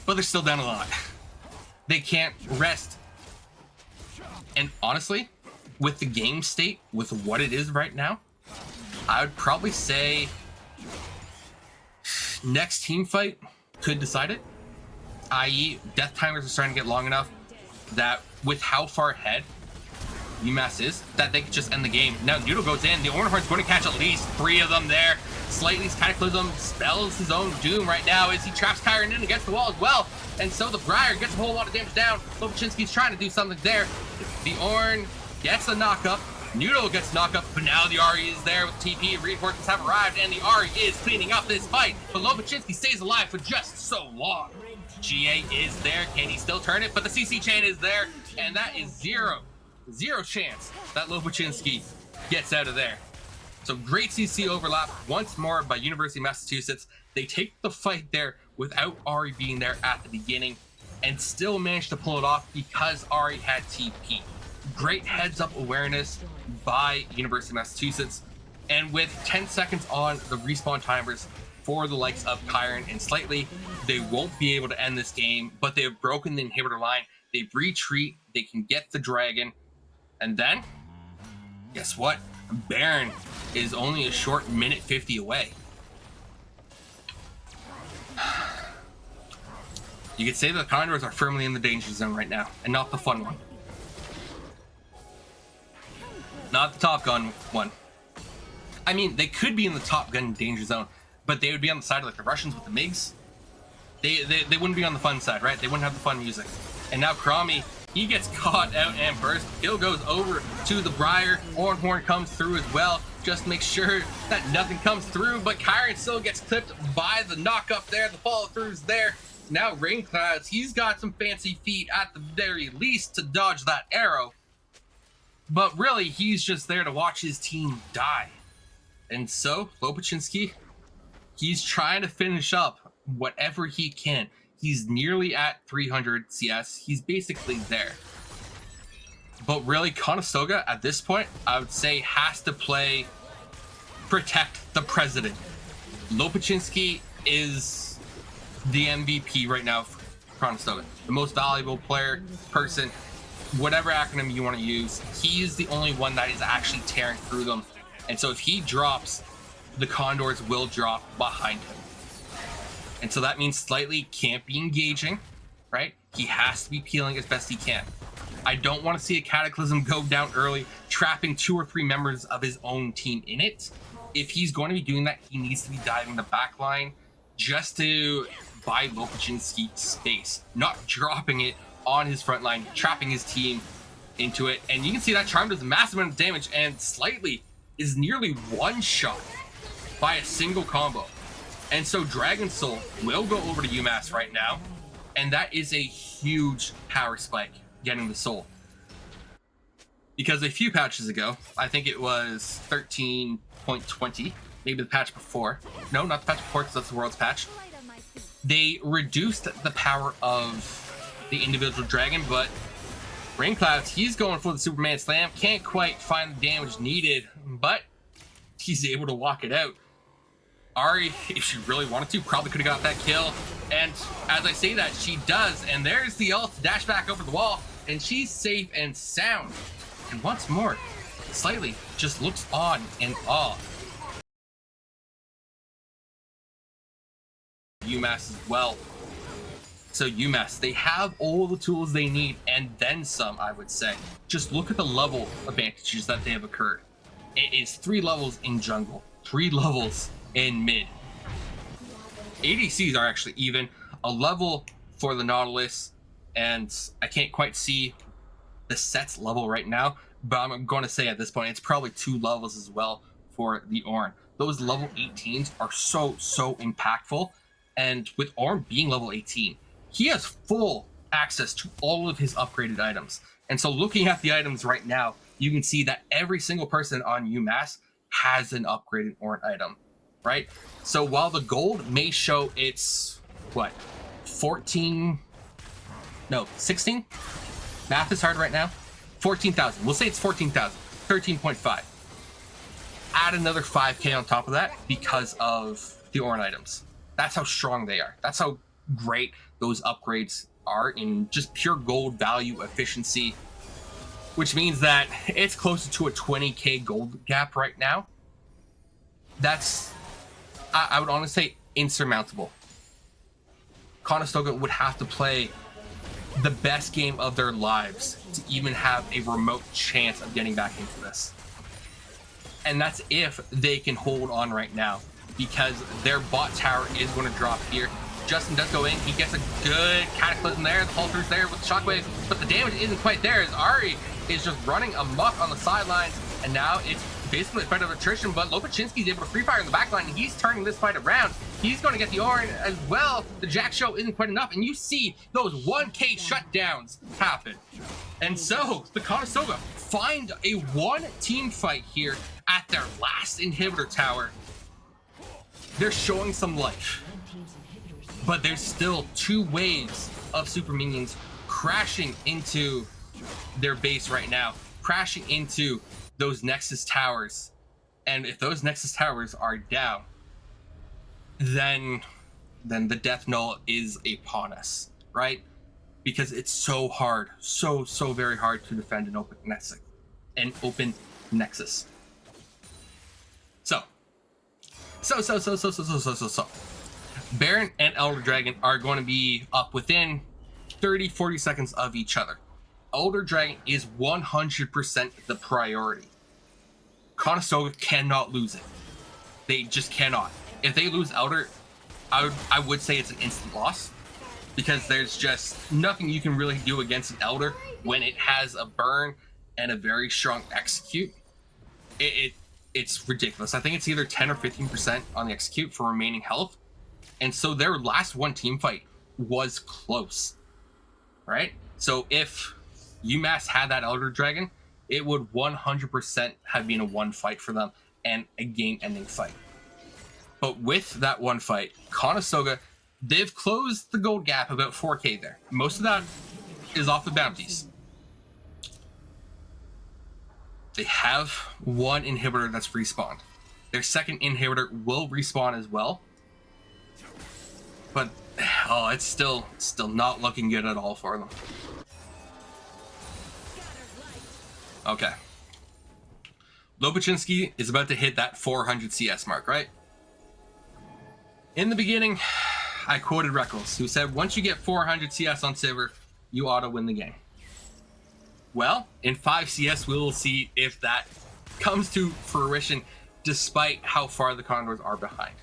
but they're still down a lot. They can't rest. And honestly, with the game state, with what it is right now, I would probably say next team fight could decide it. I.e., death timers are starting to get long enough that with how far ahead UMASS is, that they could just end the game. Now Noodle goes in. The Ornhorn's going to catch at least 3 of them there. Slightly's Cataclysm spells his own doom right now as he traps Kyron in against the wall as well. And so the Briar gets a whole lot of damage down. Lopaczynski's trying to do something there. The Ornn gets a knock up. Noodle gets knocked up, but now the Ari is there with TP. Reinforcements have arrived, and the Ari is cleaning up this fight. But Lobachinski stays alive for just so long. GA is there. Can he still turn it? But the CC chain is there, and that is zero chance that Lobachinski gets out of there. So great CC overlap once more by University of Massachusetts. They take the fight there without Ari being there at the beginning and still managed to pull it off because Ari had TP. Great heads up awareness by University of Massachusetts. And with 10 seconds on the respawn timers for the likes of Kyron and Slightly, they won't be able to end this game, but they've broken the inhibitor line. They retreat, they can get the dragon, and then guess what? Baron is only a short minute 50 away. You could say that the Condors are firmly in the danger zone right now, and not the fun one. Not the Top Gun one. I mean, they could be in the Top Gun danger zone, but they would be on the side of like the Russians with the MiGs. They wouldn't be on the fun side, right? They wouldn't have the fun music. And now Krami, he gets caught out and burst. Kill goes over to the Briar. Horn comes through as well. Just make sure that nothing comes through, but Kyron still gets clipped by the knock up there. The follow through's there. Now Rain Clouds, he's got some fancy feet at the very least to dodge that arrow. But really, he's just there to watch his team die. And so, Lobachinski, he's trying to finish up whatever he can. He's nearly at 300 CS. He's basically there. But really, Conestoga, at this point, I would say has to play protect the president. Lobachinski is the MVP right now for Conestoga. The most valuable player, person, whatever acronym you want to use. He's the only one that is actually tearing through them. And so if he drops, the Condors will drop behind him. And so that means Slightly can't be engaging, right? He has to be peeling as best he can. I don't want to see a Cataclysm go down early, trapping 2 or 3 members of his own team in it. If he's going to be doing that, he needs to be diving the back line just to buy Lobachinski space, not dropping it on his front line, trapping his team into it. And you can see that Charm does a massive amount of damage, and Slightly is nearly one shot by a single combo. And so Dragon Soul will go over to UMASS right now, and that is a huge power spike getting the soul. Because a few patches ago, I think it was 13.20, maybe the patch before. No, not the patch before, because that's the world's patch. They reduced the power of the individual dragon, but Rain Clouds, he's going for the Superman Slam. Can't quite find the damage needed, but he's able to walk it out. Ari, if she really wanted to, probably could have got that kill. And as I say that, she does. And there's the ult to dash back over the wall. And she's safe and sound. And once more, Slightly just looks on in awe. UMass as well. So UMass, they have all the tools they need and then some, I would say. Just look at the level advantages that they have occurred. It is 3 levels in jungle, 3 levels in mid. ADCs are actually even. A level for the Nautilus, and I can't quite see the set's level right now, but I'm going to say at this point it's probably 2 levels as well for the Ornn. Those level 18s are so impactful, and with Ornn being level 18, he has full access to all of his upgraded items. And so looking at the items right now, you can see that every single person on UMass has an upgraded Ornn item, right? So while the gold may show it's, what, 16? Math is hard right now. 14,000. We'll say it's 14,000. 13.5. Add another 5k on top of that because of the Ornn items. That's how strong they are. That's how great those upgrades are in just pure gold value efficiency, which means that it's closer to a 20k gold gap right now. That's, I would honestly say, insurmountable. Conestoga would have to play the best game of their lives to even have a remote chance of getting back into this. And that's if they can hold on right now, because their bot tower is going to drop here. Justin does go in. He gets a good Cataclysm there. The Pulsar's there with the Shockwave, but the damage isn't quite there as Ari is just running amok on the sidelines. And now it's basically a fight of attrition, but Lopachinski's able to free fire in the backline, and he's turning this fight around. He's going to get the Orin as well. The Jack Show isn't quite enough, and you see those 1K shutdowns happen. And so the Conestoga find a one-team fight here at their last inhibitor tower. They're showing some life, but there's still 2 waves of super minions crashing into their base right now, crashing into those Nexus towers. And if those Nexus towers are down, then the death knell is upon us, right? Because it's so hard, so very hard to defend an open nexus. So Baron and Elder Dragon are going to be up within 30-40 seconds of each other. Elder Dragon is 100% the priority. Conestoga cannot lose it. They just cannot. If they lose Elder, I would say it's an instant loss, because there's just nothing you can really do against an Elder when it has a burn and a very strong execute. It's ridiculous. I think it's either 10 or 15% on the execute for remaining health. And so their last one team fight was close, right? So if UMASS had that Elder Dragon, it would 100% have been a one fight for them and a game-ending fight. But with that one fight, Conestoga, they've closed the gold gap about 4K there. Most of that is off the bounties. They have one inhibitor that's respawned. Their second inhibitor will respawn as well. But it's still not looking good at all for them. Okay. Lopachinski is about to hit that 400 CS mark, right? In the beginning, I quoted Reckles, who said, once you get 400 CS on Sivir, you ought to win the game. Well, in 5 CS, we will see if that comes to fruition, despite how far the Condors are behind.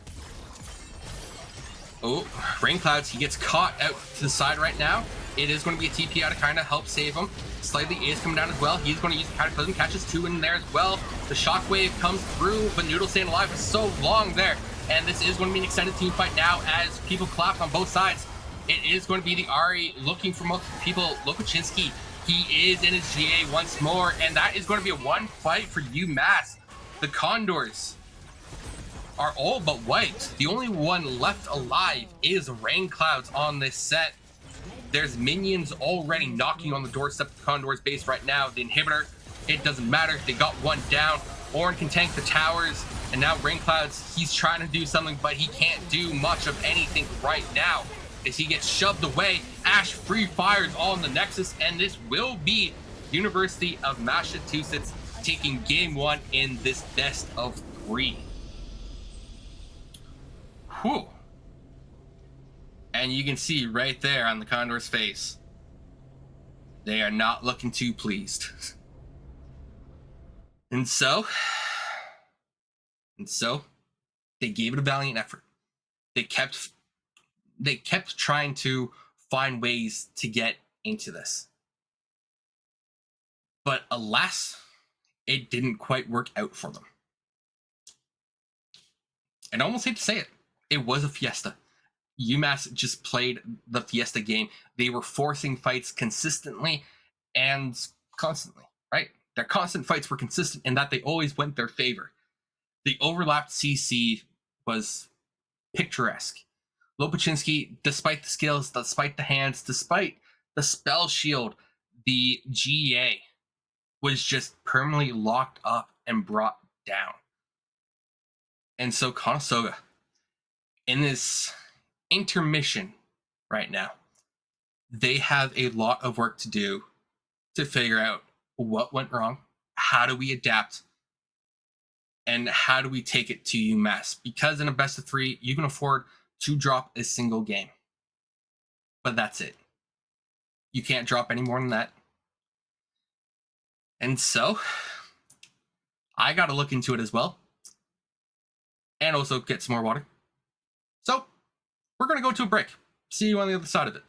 Oh, Rain Clouds, he gets caught out to the side right now. It is going to be a TP out to kind of help save him. Slightly is coming down as well. He's going to use the Cataclysm, catches 2 in there as well. The Shockwave comes through, but Noodle staying alive for so long there. And this is going to be an extended team fight now as people collapse on both sides. It is going to be the Ahri looking for multiple people. Lopachinski, he is in his GA once more, and that is going to be a one fight for UMASS. The Condors are all but wiped. The only one left alive is Rain Clouds on this set. There's minions already knocking on the doorstep of the Condors base right now. The inhibitor, it doesn't matter. They got one down. Orin can tank the towers, and now Rain Clouds, he's trying to do something, but he can't do much of anything right now as he gets shoved away. Ash free fires on the Nexus, and this will be University of Massachusetts taking game 1 in this best of 3. Whew. And you can see right there on the Condor's face, they are not looking too pleased. And so they gave it a valiant effort. They kept trying to find ways to get into this. But alas, it didn't quite work out for them. And I almost hate to say it, it was a fiesta. UMASS just played the fiesta game. They were forcing fights consistently and constantly, right? Their constant fights were consistent in that they always went their favor. The overlapped CC was picturesque. Lopachinski, despite the skills, despite the hands, despite the spell shield, the GA was just permanently locked up and brought down. And so Conestoga, in this intermission right now, they have a lot of work to do to figure out what went wrong, how do we adapt, and how do we take it to UMass? Because in a best of 3, you can afford to drop a single game. But that's it. You can't drop any more than that. And so, I got to look into it as well. And also get some more water. So, we're going to go to a break. See you on the other side of it.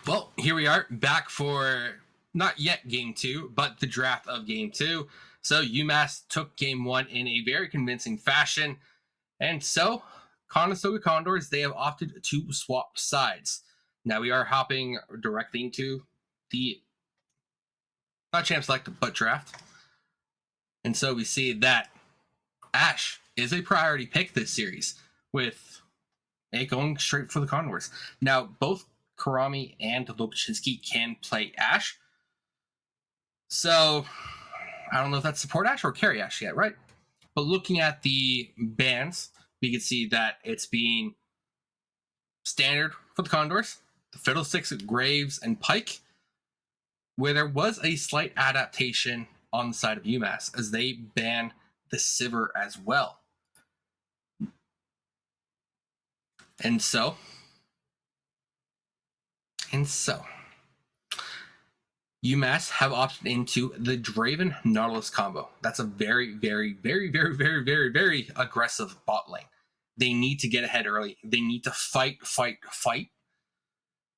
Well, here we are back for not yet game 2, but the draft of game 2. So UMass took game 1 in a very convincing fashion. And so Conestoga Condors, they have opted to swap sides. Now we are hopping directly into the not champ select, but draft. And so we see that Ash is a priority pick this series, with it going straight for the Condors. Now, both Karami and Lobachinski can play Ash. So, I don't know if that's support Ash or carry Ash yet, right? But looking at the bans, we can see that it's being standard for the Condors, the Fiddlesticks, Graves, and Pike, where there was a slight adaptation on the side of UMass as they ban the Sivir as well. And so, UMass have opted into the Draven Nautilus combo. That's a very, very, very, very, very, very, very aggressive bot lane. They need to get ahead early. They need to fight.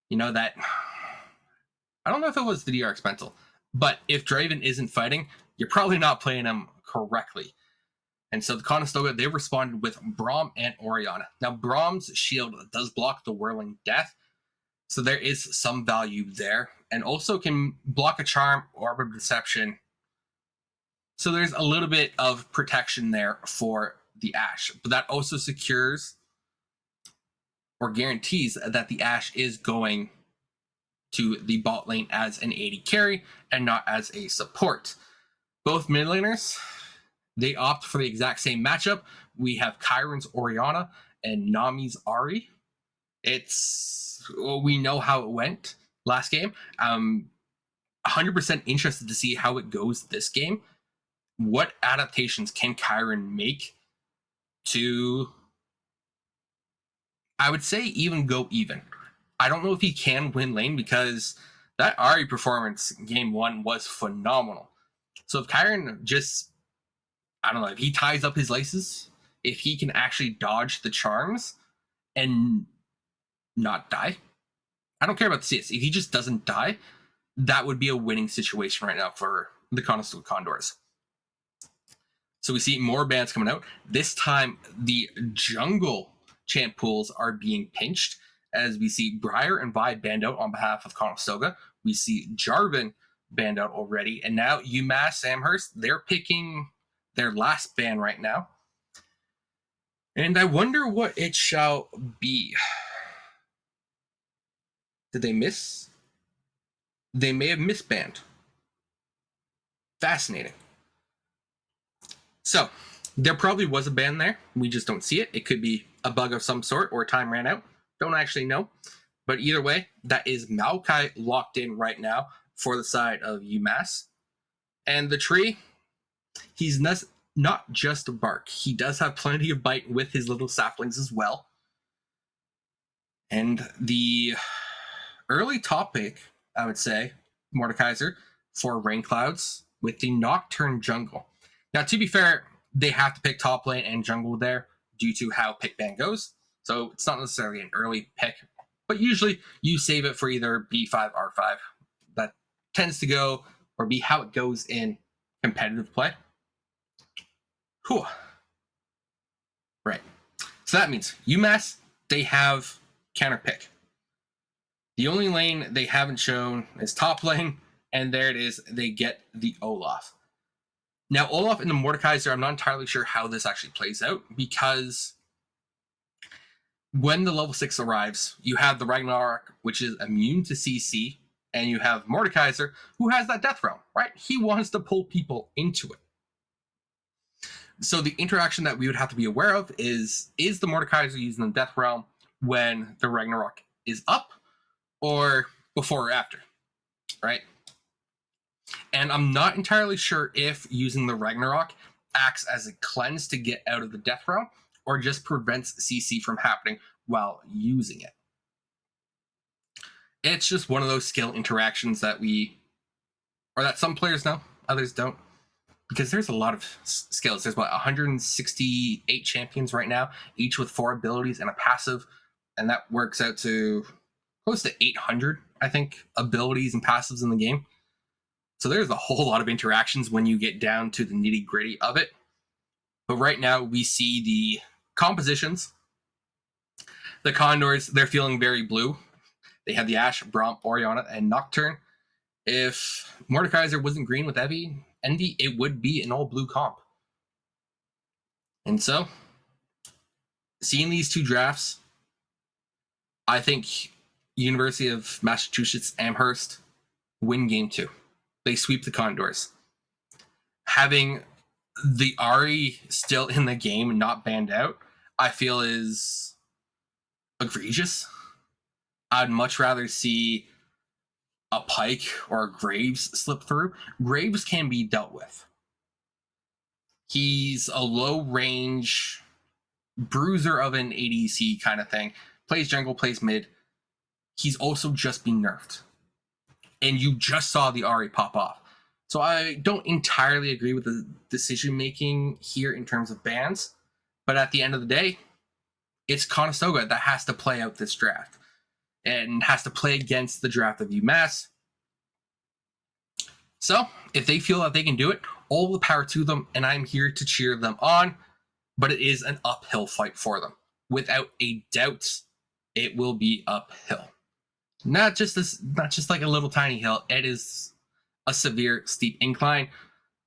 You know that. I don't know if it was the DRX mental, but if Draven isn't fighting, you're probably not playing him correctly. And so the Conestoga, they responded with Braum and Orianna. Now, Braum's shield does block the Whirling Death, so there is some value there, and also can block a Charm, Orb of Deception. So there's a little bit of protection there for the Ashe, but that also secures or guarantees that the Ashe is going to the bot lane as an AD carry and not as a support. Both mid laners, they opt for the exact same matchup. We have Kyron's Orianna and Nami's Ahri. We know how it went last game. 100% interested to see how it goes this game. What adaptations can Kyron make to, I would say, even go even? I don't know if he can win lane because that Ahri performance game 1 was phenomenal. So if Kyron just, I don't know, if he ties up his laces, if he can actually dodge the charms and not die, I don't care about the CS. If he just doesn't die, that would be a winning situation right now for the Conestoga Condors. So we see more bans coming out. This time, the jungle champ pools are being pinched, as we see Briar and Vi banned out on behalf of Conestoga. We see Jarvan banned out already. And now UMass Amherst, they're picking their last ban right now. And I wonder what it shall be. Did they miss? They may have misbanned. Fascinating. So, there probably was a ban there. We just don't see it. It could be a bug of some sort or time ran out. Don't actually know. But either way, that is Maokai locked in right now for the side of UMass. And the tree, he's not just bark. He does have plenty of bite with his little saplings as well. And the early top pick, I would say, Mordekaiser for Rain Clouds with the Nocturne jungle. Now, to be fair, they have to pick top lane and jungle there due to how pick ban goes. So it's not necessarily an early pick, but usually you save it for either B5, R5. That tends to go or be how it goes in competitive play. Whew. Right. So that means UMass, they have counter pick. The only lane they haven't shown is top lane, and there it is. They get the Olaf. Now, Olaf and the Mordekaiser, I'm not entirely sure how this actually plays out, because when the level 6 arrives, you have the Ragnarok, which is immune to CC, and you have Mordekaiser, who has that Death Realm, right? He wants to pull people into it. So the interaction that we would have to be aware of is the Mordekaiser using the Death Realm when the Ragnarok is up, or before or after, right? And I'm not entirely sure if using the Ragnarok acts as a cleanse to get out of the Death Realm, or just prevents CC from happening while using it. It's just one of those skill interactions that that some players know, others don't. Because there's a lot of skills. There's 168 champions right now, each with 4 abilities and a passive. And that works out to close to 800, I think, abilities and passives in the game. So there's a whole lot of interactions when you get down to the nitty gritty of it. But right now we see the compositions. The Condors, they're feeling very blue. They have the Ashe, Braum, Orianna, and Nocturne. If Mordekaiser wasn't green with Envy, it would be an all blue comp. And so, seeing these 2 drafts, I think University of Massachusetts Amherst win game 2. They sweep the Condors. Having the Ahri still in the game, not banned out, I feel is egregious. I'd much rather see a Pyke or a Graves slip through. Graves can be dealt with. He's a low range bruiser of an ADC kind of thing. Plays jungle, plays mid. He's also just being nerfed. And you just saw the Ahri pop off. So I don't entirely agree with the decision making here in terms of bans. But at the end of the day, it's Conestoga that has to play out this draft. And has to play against the draft of UMASS. So, if they feel that they can do it, all the power to them, and I'm here to cheer them on, but it is an uphill fight for them. Without a doubt, it will be uphill. Not just like a little tiny hill, it is a severe, steep incline.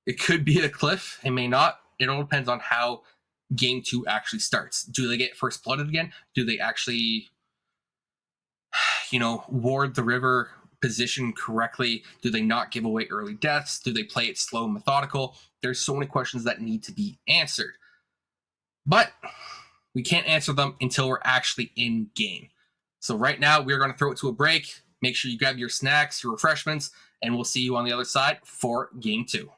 It could be a cliff, it may not. It all depends on how game 2 actually starts. Do they get first blooded again? Do they actually ward the river position correctly? Do they not give away early deaths? Do they play it slow and methodical? There's so many questions that need to be answered. But we can't answer them until we're actually in game. So right now, we're going to throw it to a break. Make sure you grab your snacks, your refreshments, and we'll see you on the other side for game 2.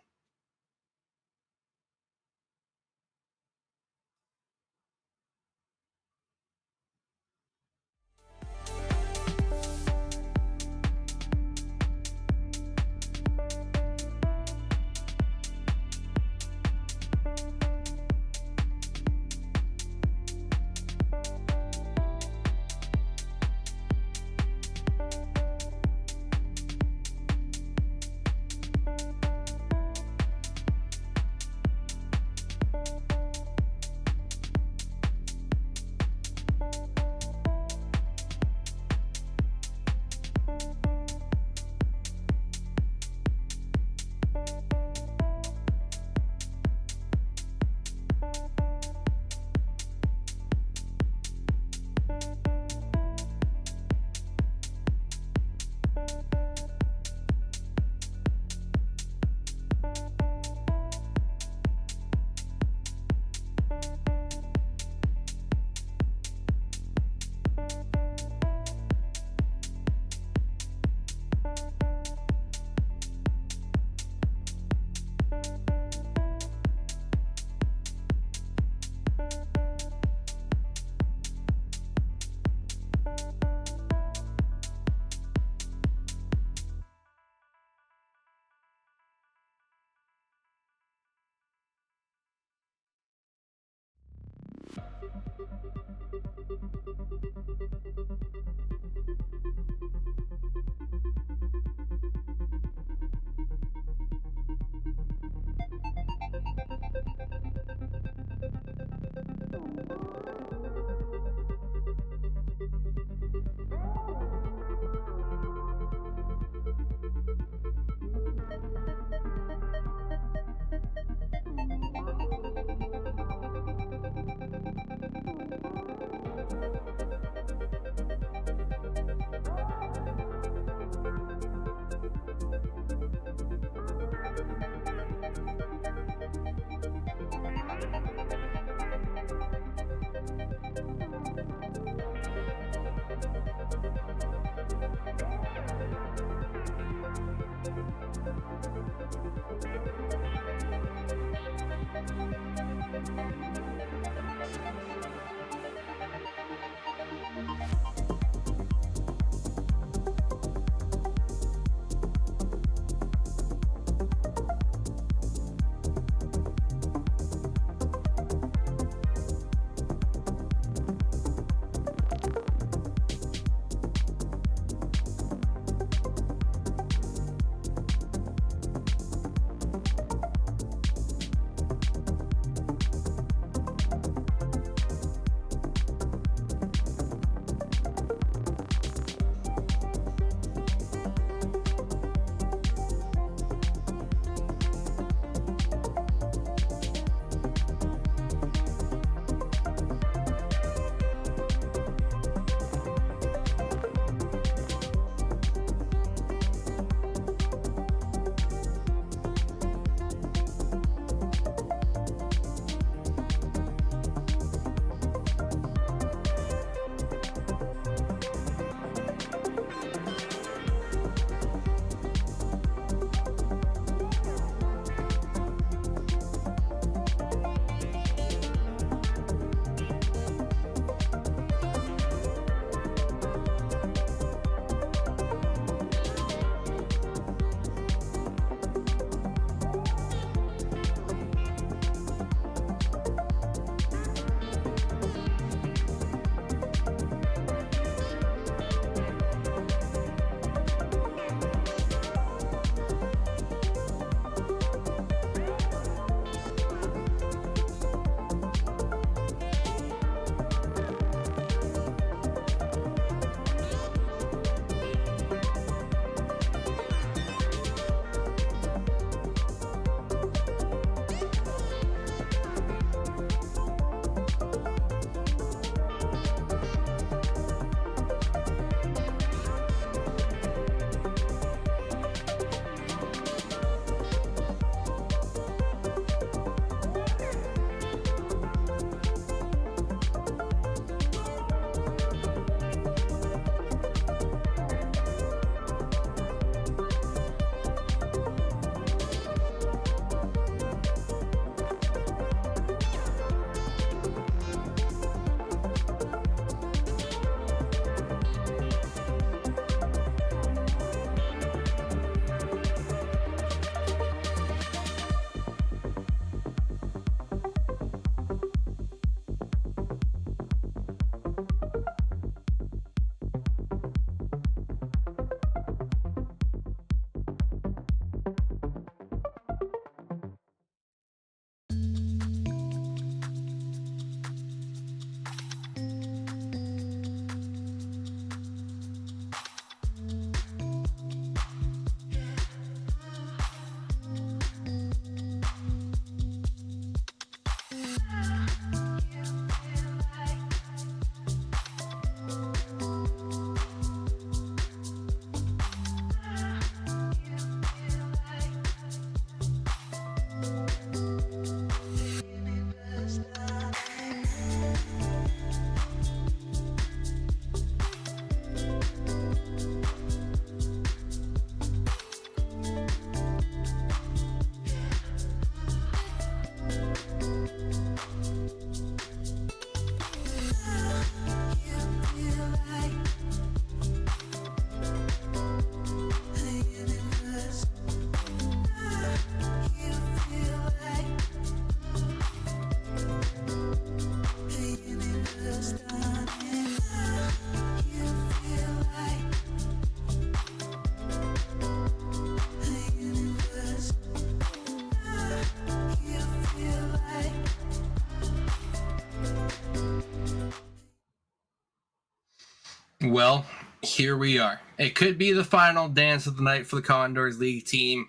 Well, here we are. It could be the final dance of the night for the Condors League team,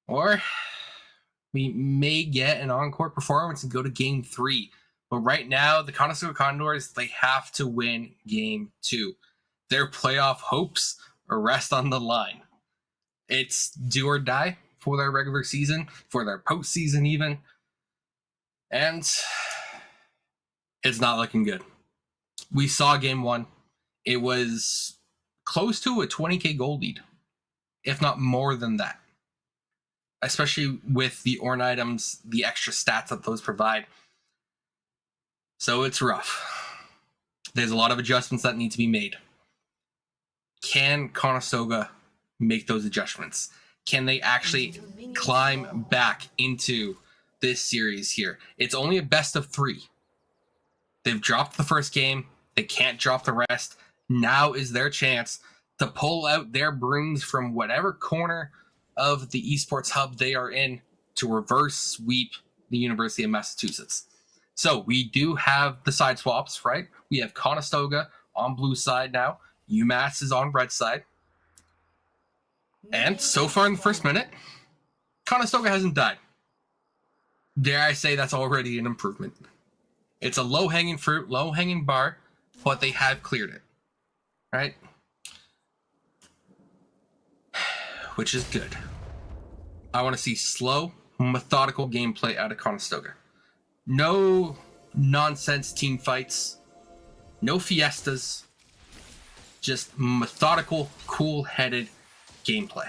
or we may get an encore performance and go to Game 3. But right now, the Conestoga Condors, they have to win Game 2. Their playoff hopes rest on the line. It's do or die for their regular season, for their postseason even. And it's not looking good. We saw Game 1. It was close to a 20k goal lead, if not more than that. Especially with the Orn items, the extra stats that those provide. So it's rough. There's a lot of adjustments that need to be made. Can Conestoga make those adjustments? Can they actually climb back into this series here? It's only a best of 3. They've dropped the first game. They can't drop the rest. Now is their chance to pull out their brings from whatever corner of the esports hub they are in to reverse sweep the University of Massachusetts. So we do have the side swaps, right? We have Conestoga on blue side now. UMASS is on red side. And so far in the first minute, Conestoga hasn't died. Dare I say that's already an improvement. It's a low-hanging fruit, low-hanging bar, but they have cleared it, right? Which is good. I want to see slow, methodical gameplay out of Conestoga. No nonsense team fights, no fiestas, just methodical, cool-headed gameplay.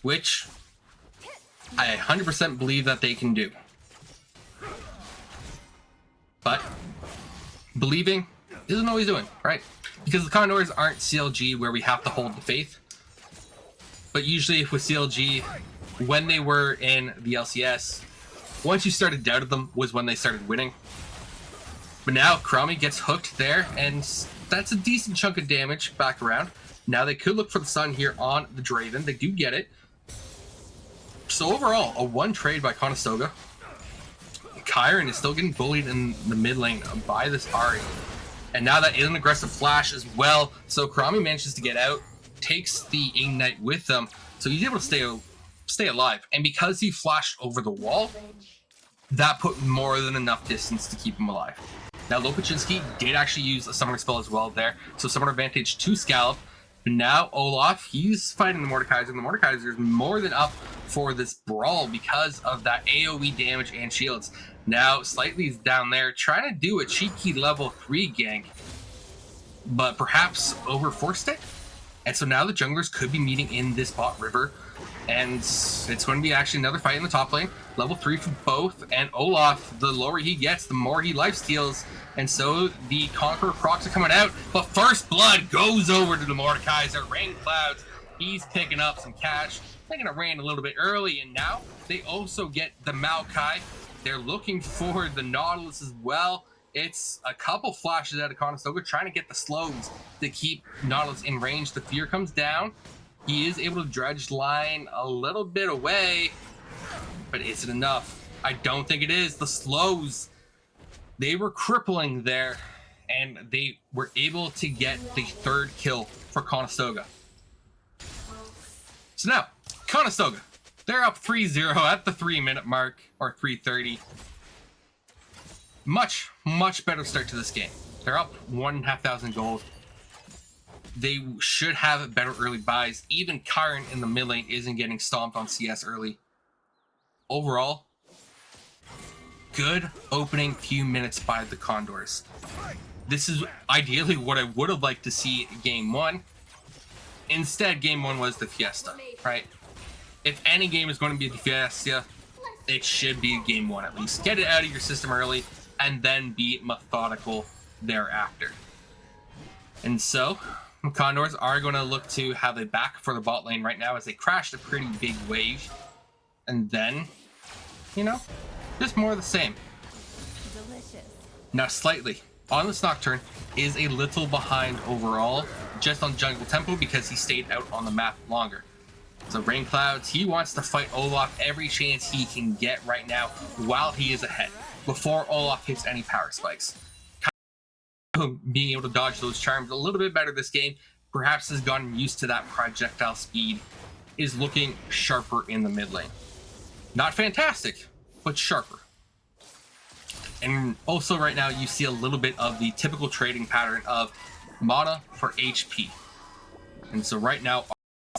Which I 100% believe that they can do. But believing isn't always doing, right? Because the Condors aren't CLG where we have to hold the faith. But usually with CLG, when they were in the LCS, once you started doubting them was when they started winning. But now Cromie gets hooked there, and that's a decent chunk of damage back around. Now they could look for the Sun here on the Draven. They do get it. So overall, a 1 trade by Conestoga. Kyron is still getting bullied in the mid lane by this Ahri. And now that is an aggressive flash as well. So Cromie manages to get out, takes the Ignite with them. So he's able to stay alive. And because he flashed over the wall, that put more than enough distance to keep him alive. Now Lopachinski did actually use a summoner spell as well there. So summoner advantage to Scallop. But now Olaf, he's fighting the Mordekaiser, and the Mordekaiser is more than up for this brawl because of that AoE damage and shields. Now Slightly's down there trying to do a cheeky level 3 gank, but perhaps overforced it. And so now the junglers could be meeting in this bot river, and it's going to be actually another fight in the top lane. Level 3 for both, and Olaf, the lower he gets, the more he lifesteals. And so the Conqueror procs are coming out, but First Blood goes over to the Mordekaiser. Rain Clouds, he's picking up some cash. Taking a ran a little bit early, and now they also get the Maokai. They're looking for the Nautilus as well. It's a couple flashes out of Conestoga trying to get the slows to keep Nautilus in range. The fear comes down. He is able to dredge line a little bit away, but is it enough? I don't think it is. The slows, they were crippling there, and they were able to get the 3rd kill for Conestoga. So now, Conestoga, they're up 3-0 at the 3-minute mark, or 3:30. Much, much better start to this game. They're up 1,500 gold. They should have better early buys. Even Kyron in the mid lane isn't getting stomped on CS early. Overall, good opening few minutes by the Condors. This is ideally what I would have liked to see game 1. Instead, game 1 was the Fiesta, right? If any game is going to be the Fiesta, it should be game 1 at least. Get it out of your system early, and then be methodical thereafter. And so, the Condors are going to look to have a back for the bot lane right now as they crashed a pretty big wave. And then, you know, just more of the same.
Delicious.
Now Slightly, on this Nocturne, is a little behind overall, just on jungle tempo because he stayed out on the map longer. So Rain Clouds, he wants to fight Olaf every chance he can get right now while he is ahead, before Olaf hits any power spikes. being able to dodge those charms a little bit better this game, perhaps has gotten used to that projectile speed, is looking sharper in the mid lane. Not fantastic, but sharper. And also right now you see a little bit of the typical trading pattern of mana for HP. And so right now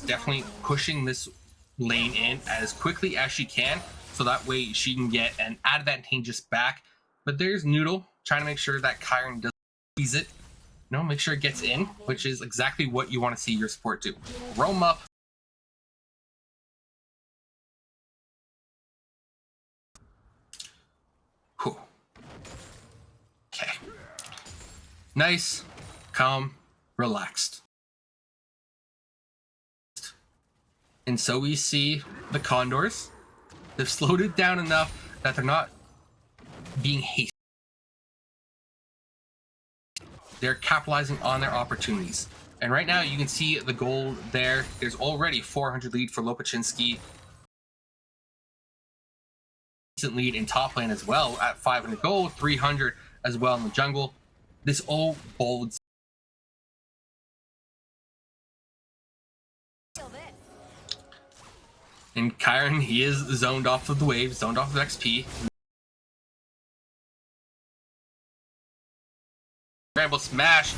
definitely pushing this lane in as quickly as she can, so that way she can get an advantageous back. But there's Noodle trying to make sure that Kyron doesn't squeeze it. No, make sure it gets in, which is exactly what you want to see your support do. Roam up. Whew. Okay. Nice, calm, relaxed. And so we see the Condors. They've slowed it down enough that they're not being hasty. They're capitalizing on their opportunities. And right now you can see the gold there. There's already 400 lead for Lopachinski. Decent lead in top lane as well at 500 gold, 300 as well in the jungle. This all bodes. And Kyron, he is zoned off of the wave, zoned off of XP. Scramble smash,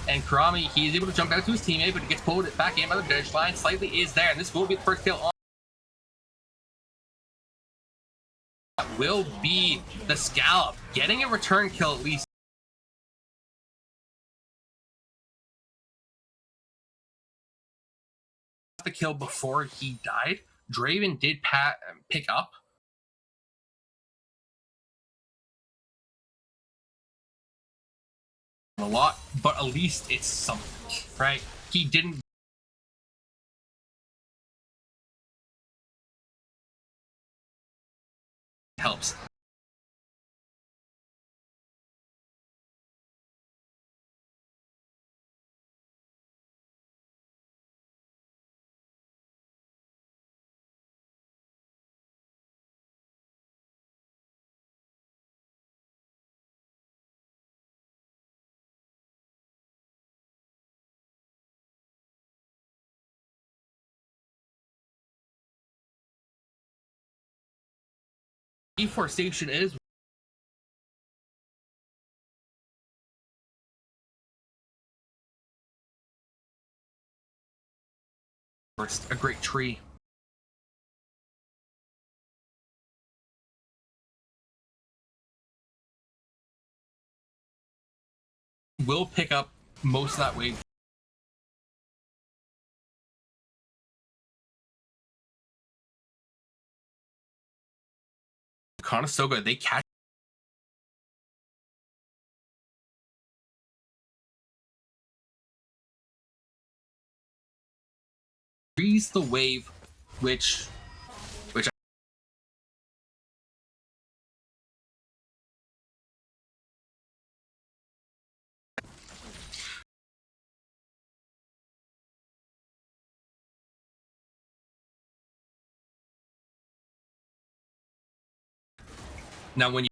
and Kurami, he is able to jump out to his teammate, but he gets pulled back in by the finish line. Slightly is there, and this will be the first kill on. That will be the Scallop, getting a return kill at least. The kill before he died. Draven did pick up. A lot, but at least it's something, right? He didn't. Helps. Deforestation is a great tree. Will pick up most of that wave. Conestoga, they catch. Freeze the wave, which now when you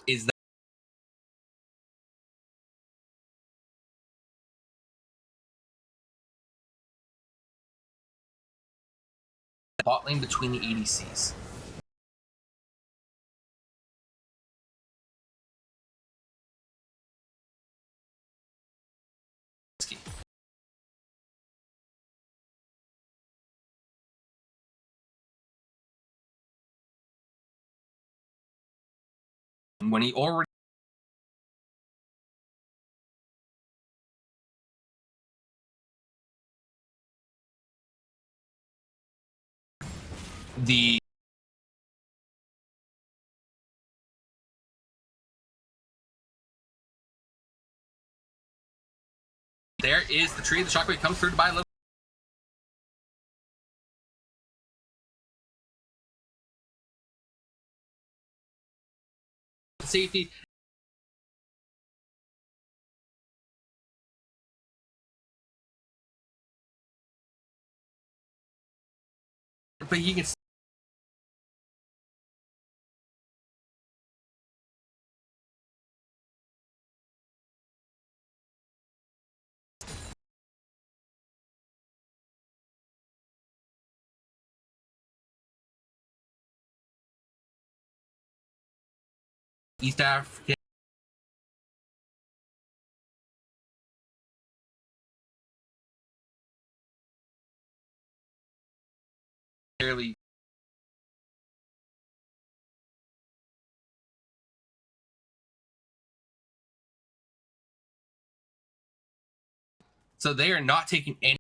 is that bot lane between the ADCs. When he already the there is the tree. The shockwave comes through to buy a little safety. but he can. East African. Fairly. So they are not taking any.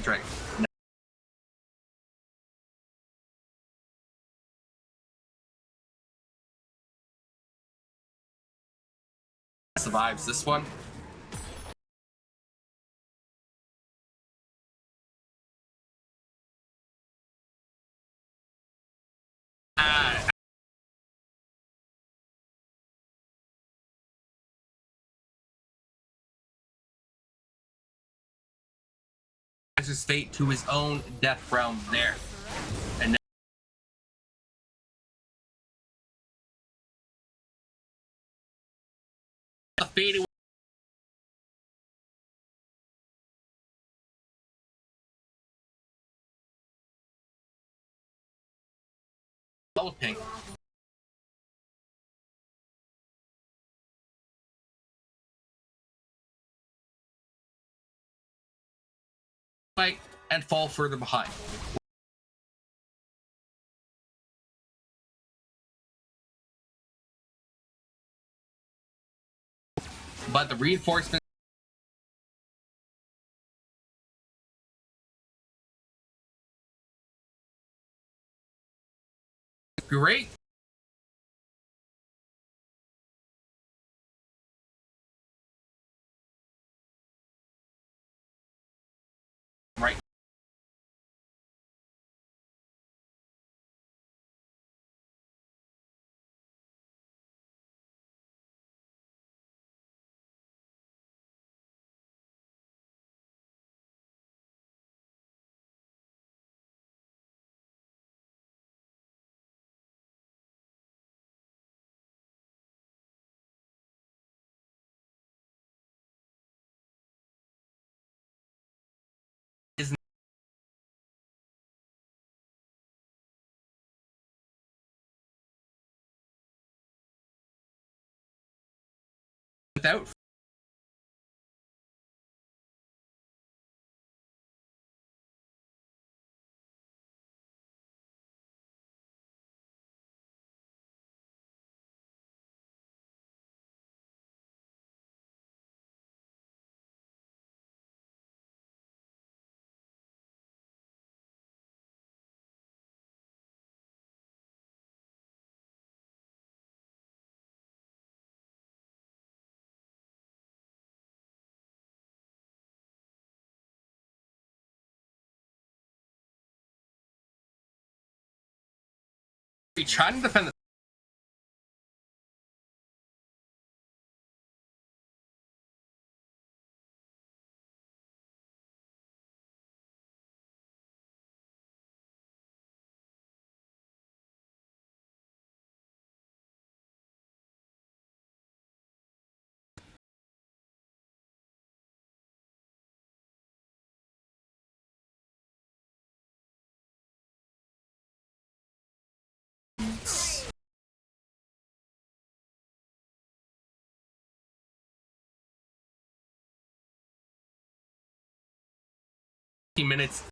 Right. Survives this one. His fate to his own death realm there. And the fate developing. Fight and fall further behind. But the reinforcement great. Right. Is without trying to defend the minutes